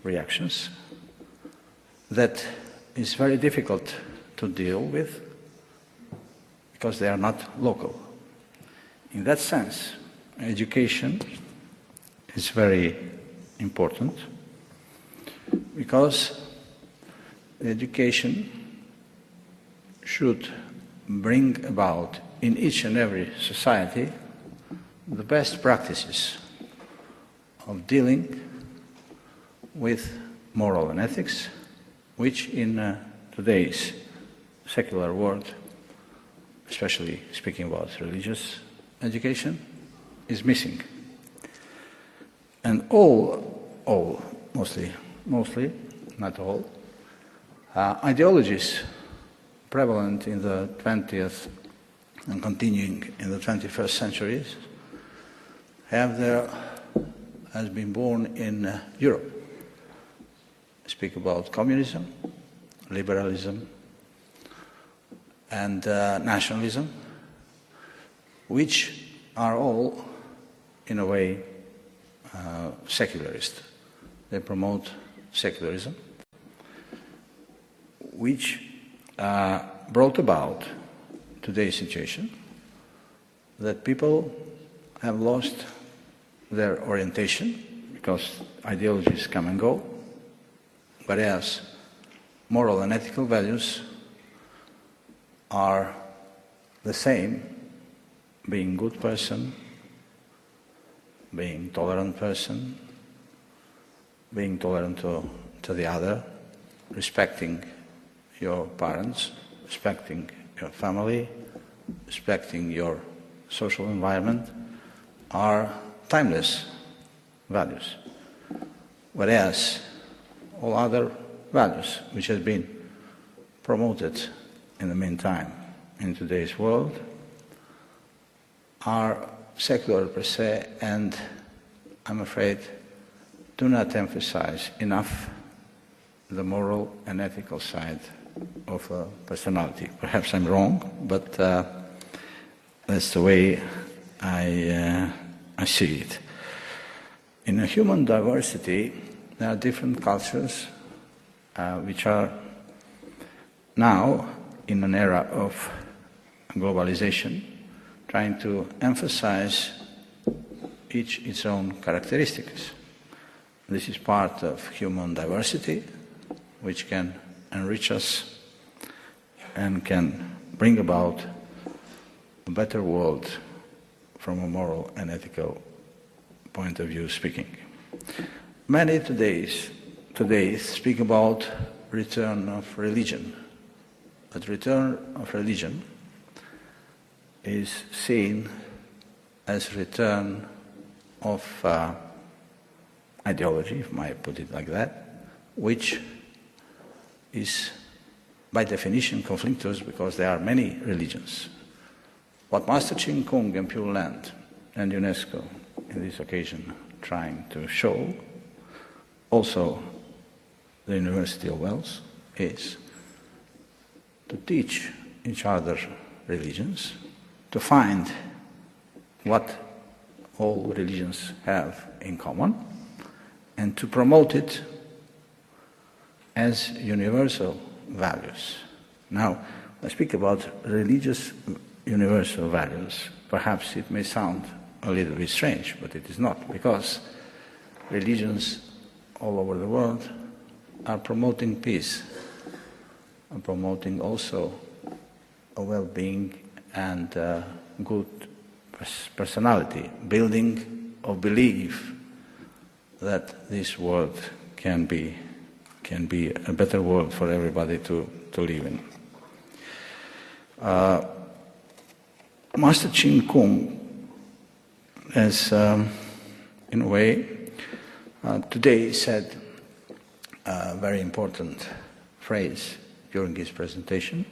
reactions, that is very difficult to deal with because they are not local. In that sense, education is very important because education should bring about in each and every society the best practices of dealing with moral and ethics, which in today's secular world, especially speaking about religious education, is missing. And mostly, not all, ideologies prevalent in the 20th and continuing in the 21st centuries has been born in Europe. I speak about communism, liberalism, and nationalism, which are all, in a way, secularist. They promote secularism, which brought about today's situation that people have lost their orientation because ideologies come and go, whereas moral and ethical values are the same, being good person, being tolerant person, being tolerant to the other, respecting your parents, respecting your family, respecting your social environment, are timeless values. Whereas all other values which have been promoted in the meantime in today's world are secular per se, and I'm afraid do not emphasize enough the moral and ethical side of a personality. Perhaps I'm wrong, but that's the way I see it. In a human diversity, there are different cultures which are now, in an era of globalization, trying to emphasize each its own characteristics. This is part of human diversity, which can enrich us and can bring about a better world from a moral and ethical point of view speaking. Many today speak about return of religion, but return of religion is seen as return of ideology, if I put it like that, which is by definition conflictuous because there are many religions. What Master Chin Kung and Pure Land and UNESCO in this occasion trying to show, also the University of Wales, is to teach each other religions, to find what all religions have in common, and to promote it as universal values. Now, I speak about religious universal values. Perhaps it may sound a little bit strange, but it is not, because religions all over the world are promoting peace, and promoting also a well-being and good personality, building of belief that this world can be a better world for everybody to live in. Master Chin Kung has, in a way, today said a very important phrase during his presentation,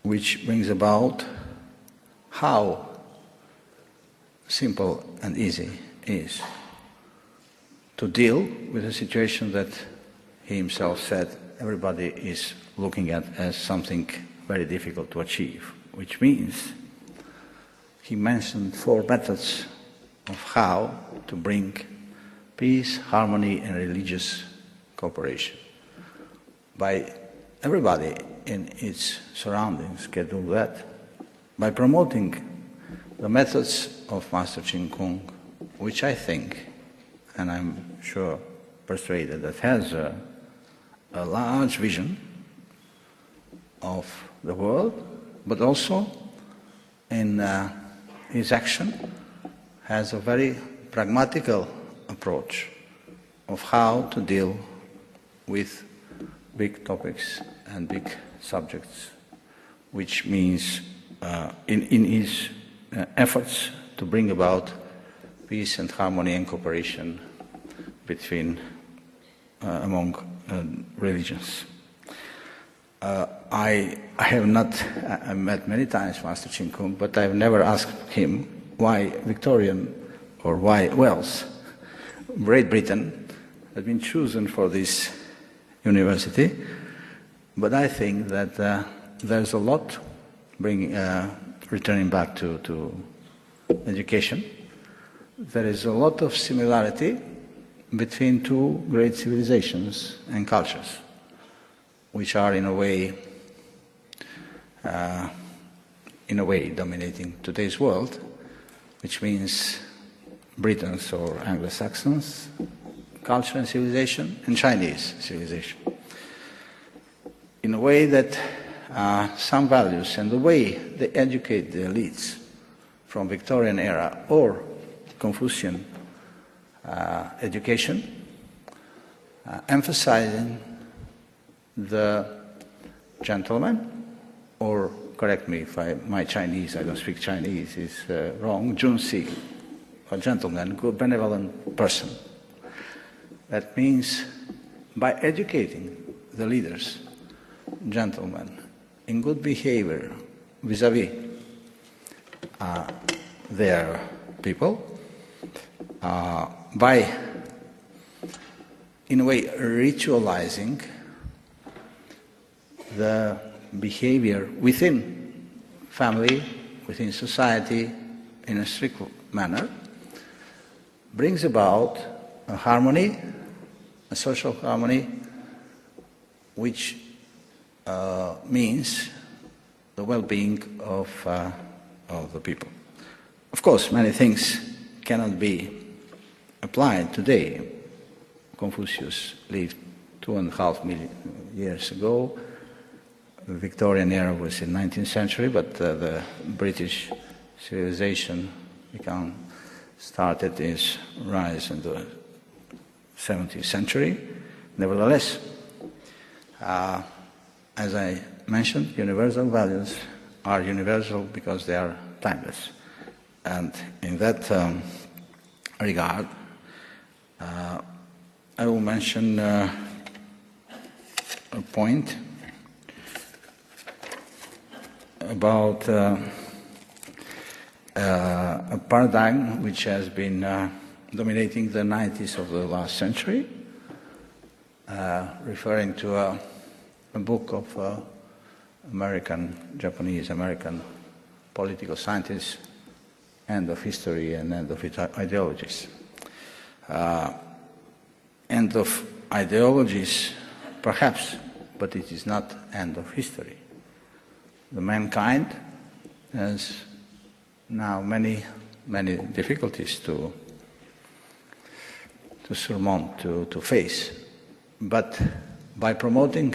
which brings about how simple and easy it is to deal with a situation that he himself said everybody is looking at as something very difficult to achieve, which means he mentioned 4 methods of how to bring peace, harmony, and religious cooperation. By everybody in its surroundings can do that by promoting the methods of Master Chin Kung, which I think, and I'm sure persuaded, that has a large vision of the world, but also in his action has a very pragmatical approach of how to deal with big topics and big subjects, which means in his efforts to bring about peace and harmony and cooperation between among religions. I have not, I met many times Master Chin Kung, but I've never asked him why Victorian or why Wales, Great Britain, has been chosen for this university. But I think that there's a lot returning back to education. There is a lot of similarity between 2 great civilizations and cultures, which are in a way dominating today's world, which means Britons or Anglo-Saxons culture and civilization, and Chinese civilization. In a way that some values and the way they educate the elites from Victorian era or Confucian education, emphasizing the gentleman, or correct me if my Chinese, I don't speak Chinese, is wrong, Junsi, a gentleman, good, benevolent person. That means by educating the leaders gentlemen in good behavior vis-à-vis their people by, in a way, ritualizing the behavior within family, within society, in a strict manner, brings about a harmony, a social harmony, which means the well-being of the people. Of course, many things cannot be applied today. Confucius lived 2.5 million years ago. The Victorian era was in the 19th century, but the British civilization started its rise in the 17th century. Nevertheless, as I mentioned, universal values are universal because they are timeless. And in that regard, I will mention a point about a paradigm which has been dominating the 90s of the last century, referring to a book of Japanese-American political scientists, End of History and End of Ideologies. End of ideologies, perhaps, but it is not end of history. The mankind has now many difficulties to surmount, to face. But by promoting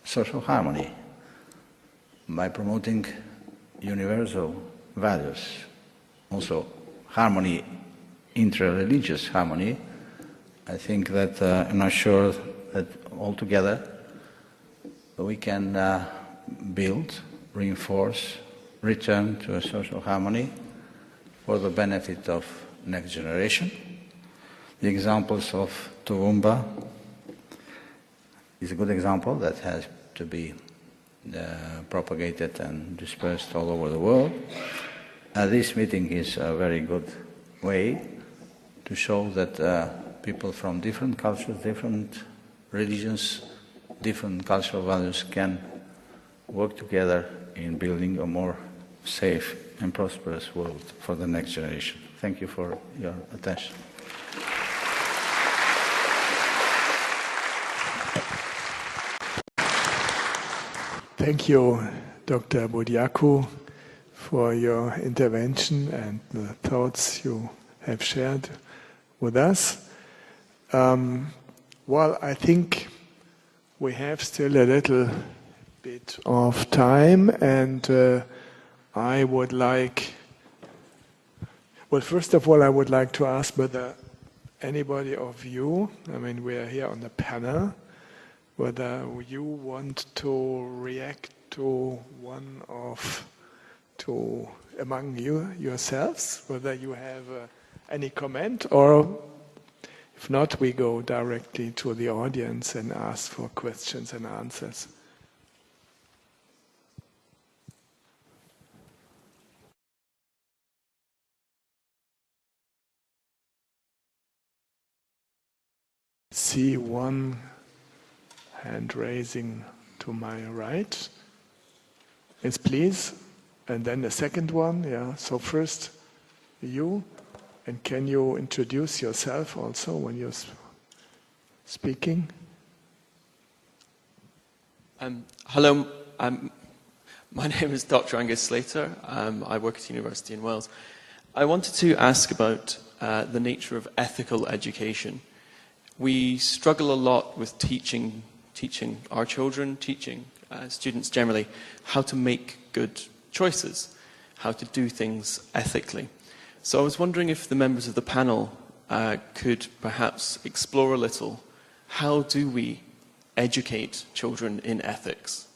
social harmony, by promoting universal values, also harmony, intra-religious harmony, I think that I'm not sure that altogether we can build, reinforce, return to a social harmony for the benefit of next generation. The examples of Toowoomba is a good example that has to be propagated and dispersed all over the world. This meeting is a very good way to show that people from different cultures, different religions, different cultural values can work together in building a more safe and prosperous world for the next generation. Thank you for your attention. Thank you, Dr. Budjaku, for your intervention and the thoughts you have shared with us. Well, I think we have still a little bit of time, and I would like, well, first of all, I would like to ask whether anybody of you, I mean, we are here on the panel, whether you want to react to one of, among you yourselves, whether you have any comment, or if not, we go directly to the audience and ask for questions and answers. See one hand raising to my right. Yes, please. And then the second one, yeah. So first, you. And can you introduce yourself also when you're speaking? Hello, my name is Dr. Angus Slater. I work at University in Wales. I wanted to ask about the nature of ethical education. We struggle a lot with teaching our children, teaching students generally, how to make good choices, how to do things ethically. So I was wondering if the members of the panel could perhaps explore a little, how do we educate children in ethics?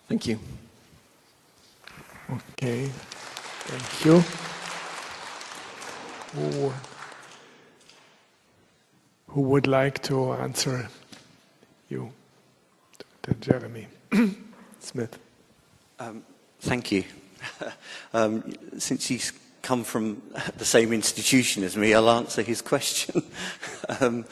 Thank you. Okay, thank you. Who would like to answer you? Dr. Jeremy Smith. Thank you. Since he's come from the same institution as me, I'll answer his question. I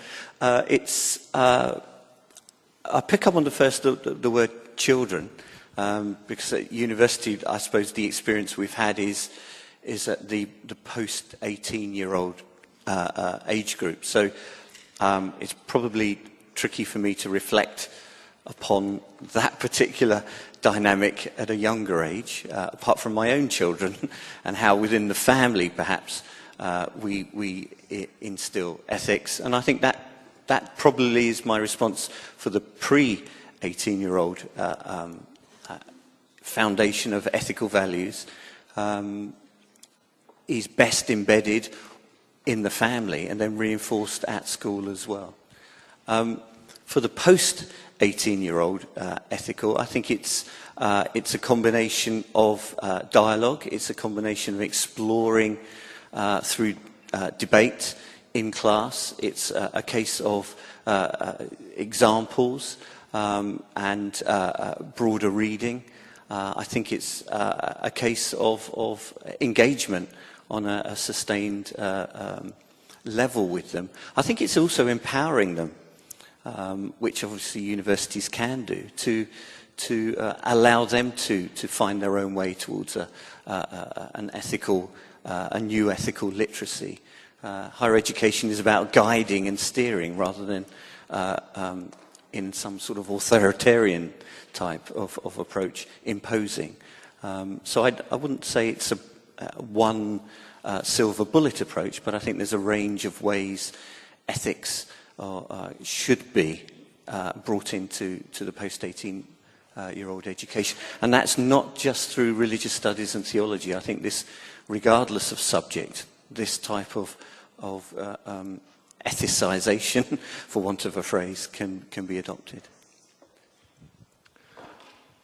pick up on the word children, because at university, I suppose the experience we've had is at the post 18-year-old age group. So it's probably tricky for me to reflect upon that particular dynamic at a younger age, apart from my own children, and how within the family, perhaps, we instill ethics. And I think that probably is my response for the pre-18-year-old foundation of ethical values, is best embedded in the family and then reinforced at school as well. For the post-18-year-old ethical, I think it's a combination of dialogue, it's a combination of exploring through debate in class, it's a case of examples and broader reading. I think it's a case of engagement on a sustained level with them. I think it's also empowering them, which obviously universities can do, to allow them to find their own way towards an ethical, a new ethical literacy. Higher education is about guiding and steering rather than in some sort of authoritarian type of approach, imposing. So I wouldn't say it's a one silver bullet approach, but I think there's a range of ways ethics should be brought into the post-18-year-old education. And that's not just through religious studies and theology. I think this, regardless of subject, this type of ethicization, for want of a phrase, can be adopted.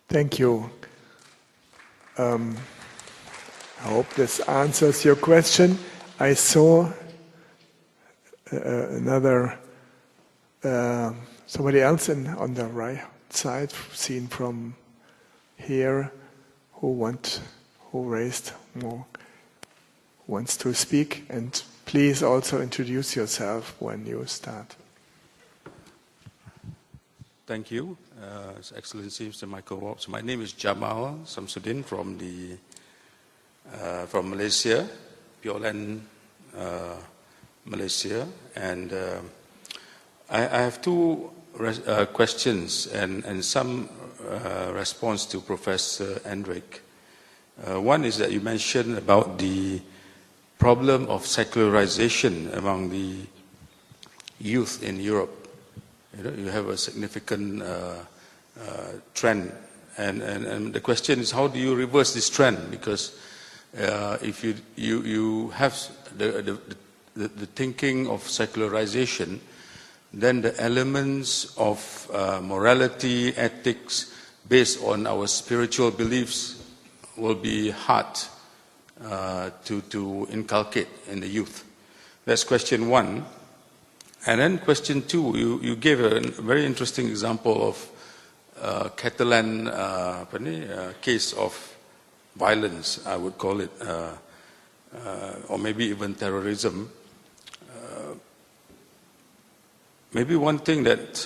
Thank you. I hope this answers your question. I saw somebody else on the right side, seen from here, who wants to speak, and please also introduce yourself when you start. Thank you, His Excellency Mr. Michael Worbs. My name is Jamal Samsudin from Malaysia, Pure Land, Malaysia, and I have two questions and some response to Professor Enric. One is that you mentioned about the problem of secularization among the youth in Europe. You have a significant trend, and the question is, how do you reverse this trend? Because if you have the thinking of secularization, then the elements of morality, ethics, based on our spiritual beliefs will be hard to inculcate in the youth. That's question one. And then question two, you gave a very interesting example of Catalan case of violence, I would call it, or maybe even terrorism. Maybe one thing that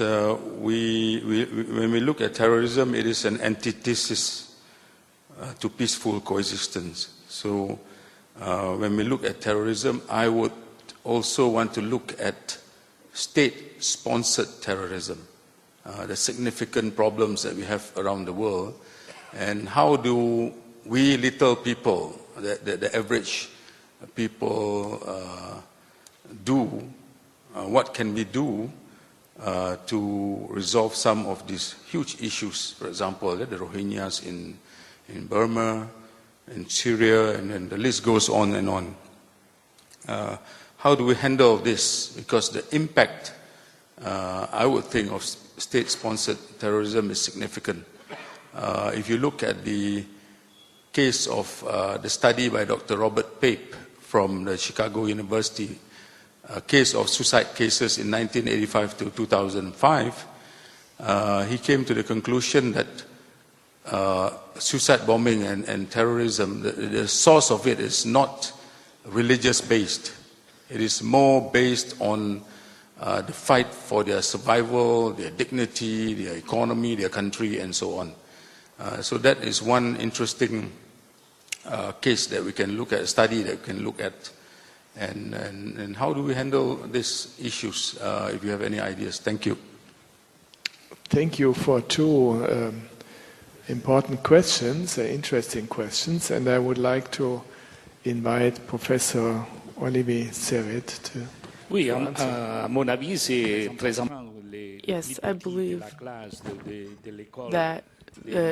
when we look at terrorism, it is an antithesis to peaceful coexistence. So when we look at terrorism, I would also want to look at state-sponsored terrorism, the significant problems that we have around the world, and how do we little people, the average people, what can we do to resolve some of these huge issues? For example, the Rohingyas in Burma, in Syria, and then the list goes on and on. How do we handle this? Because the impact, I would think, of state-sponsored terrorism is significant. If you look at the case of the study by Dr. Robert Pape from the Chicago University, a case of suicide cases in 1985 to 2005, he came to the conclusion that suicide bombing and terrorism, the source of it is not religious-based. It is more based on the fight for their survival, their dignity, their economy, their country, and so on. So that is one interesting case that we can look at, study that we can look at. And how do we handle these issues, if you have any ideas? Thank you. Thank you for two important questions, interesting questions, and I would like to invite Professor Olivé Serret to Yes, I believe that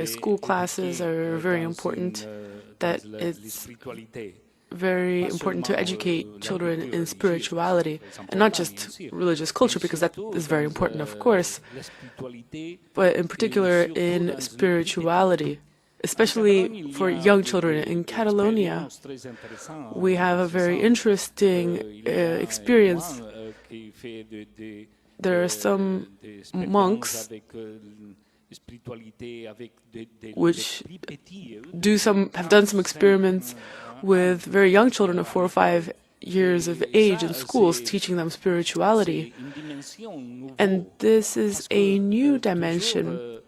school classes are very important, that it's very important to educate children in spirituality, and not just religious culture, because that is very important, of course, but in particular in spirituality, especially for young children. In Catalonia, we have a very interesting experience. There are some monks which have done some experiments with very young children of 4 or 5 years of age in schools, teaching them spirituality. And this is a new dimension,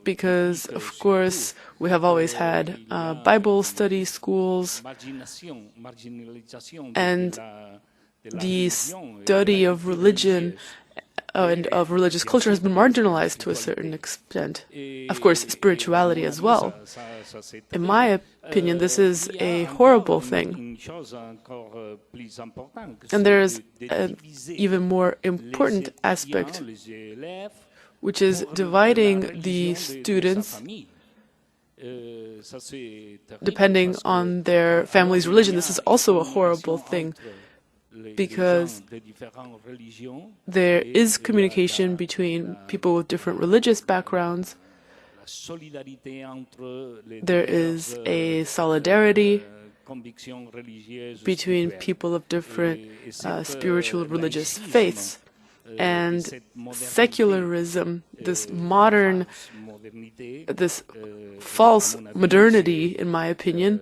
because, of course, we have always had Bible study schools, and the study of religion and of religious culture has been marginalized to a certain extent. Of course, spirituality as well. In my opinion, this is a horrible thing. And there is an even more important aspect, which is dividing the students depending on their family's religion. This is also a horrible thing, because there is communication between people with different religious backgrounds. There is a solidarity between people of different spiritual religious faiths. And secularism, this false modernity, in my opinion,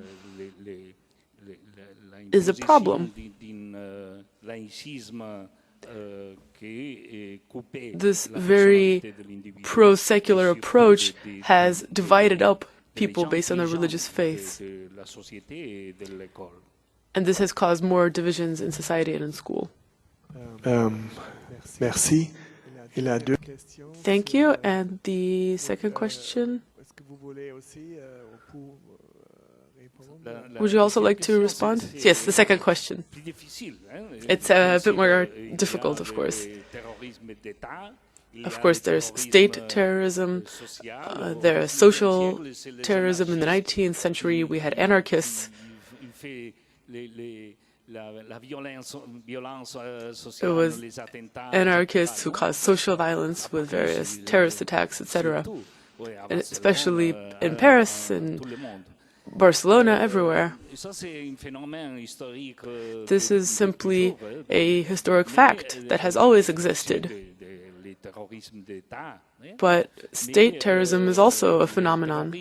is a problem. This very pro-secular approach has divided up people based on their religious faiths. And this has caused more divisions in society and in school. Merci. Thank you. And the second question? Would you also like to respond? Yes, the second question. It's a bit more difficult, of course. Of course, there's state terrorism, there's social terrorism. In the 19th century, we had anarchists. It was anarchists who caused social violence with various terrorist attacks, etc. And especially in Paris and Barcelona, everywhere. This is simply a historic fact that has always existed. But state terrorism is also a phenomenon.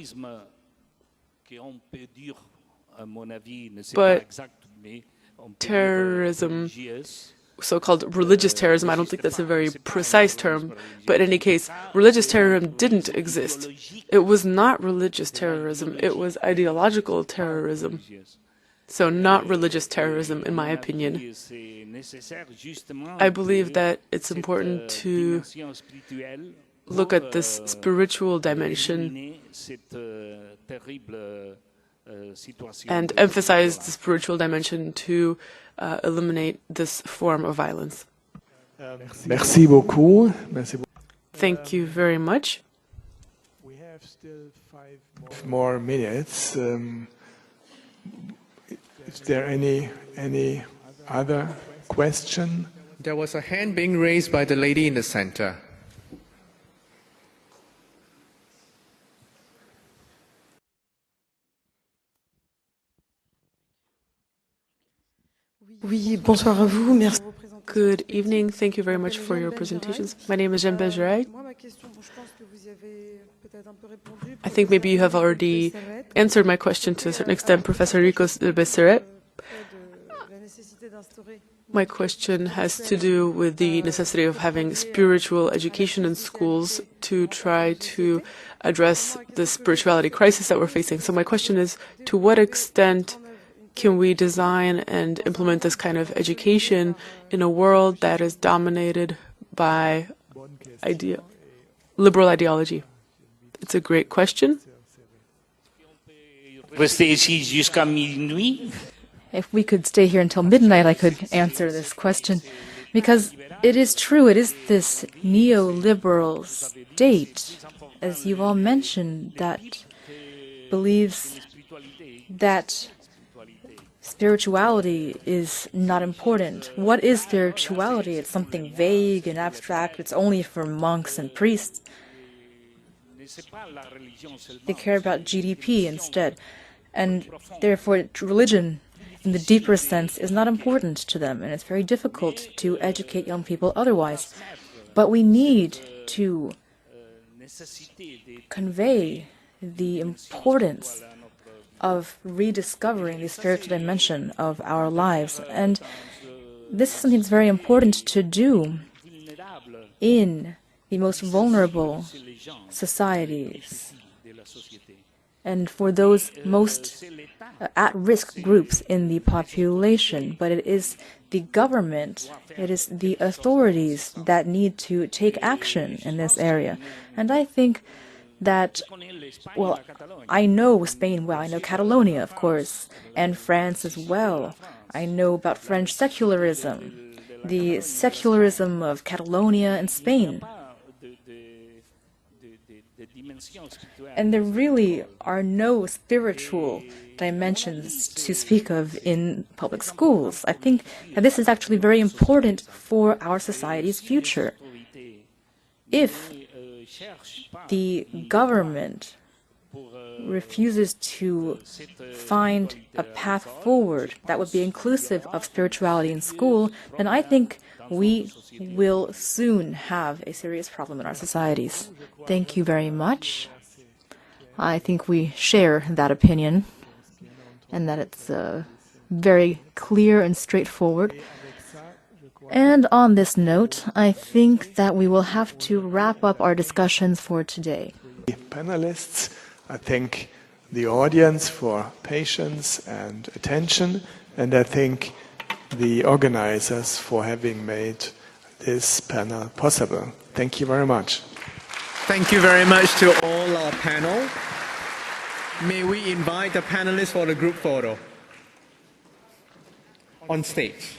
But terrorism, so-called religious terrorism, I don't think that's a very precise term, but in any case, religious terrorism didn't exist. It was not religious terrorism, it was ideological terrorism. So not religious terrorism, in my opinion. I believe that it's important to look at this spiritual dimension and emphasize the spiritual dimension to eliminate this form of violence. Merci beaucoup. Thank you very much. We have still 5 more minutes. Is there any other question? There was a hand being raised by the lady in the center. Oui, bonsoir à vous. Merci. Good evening. Thank you very much for your presentations. My name is Jean Bergeret. I think maybe you have already answered my question to a certain extent, Professor Enric Olivé Serret. My question has to do with the necessity of having spiritual education in schools to try to address the spirituality crisis that we're facing. So my question is, to what extent can we design and implement this kind of education in a world that is dominated by liberal ideology? It's a great question. If we could stay here until midnight, I could answer this question. Because it is true, it is this neoliberal state, as you all mentioned, that believes that spirituality is not important. What is spirituality? It's something vague and abstract. It's only for monks and priests. They care about GDP instead. And therefore, religion, in the deeper sense, is not important to them. And it's very difficult to educate young people otherwise. But we need to convey the importance of rediscovering the spiritual dimension of our lives. And this is something that's very important to do in the most vulnerable societies and for those most at-risk groups in the population. But it is the government, it is the authorities that need to take action in this area. And I think that, well, I know Spain well, I know Catalonia, of course, and France as well. I know about French secularism, the secularism of Catalonia and Spain. And there really are no spiritual dimensions to speak of in public schools. I think that this is actually very important for our society's future. If the government refuses to find a path forward that would be inclusive of spirituality in school, then I think we will soon have a serious problem in our societies. Thank you very much. I think we share that opinion, and that it's very clear and straightforward. And on this note, I think that we will have to wrap up our discussions for today. Panelists, I thank the audience for patience and attention, and I thank the organizers for having made this panel possible. Thank you very much. Thank you very much to all our panel. May we invite the panelists for the group photo on stage.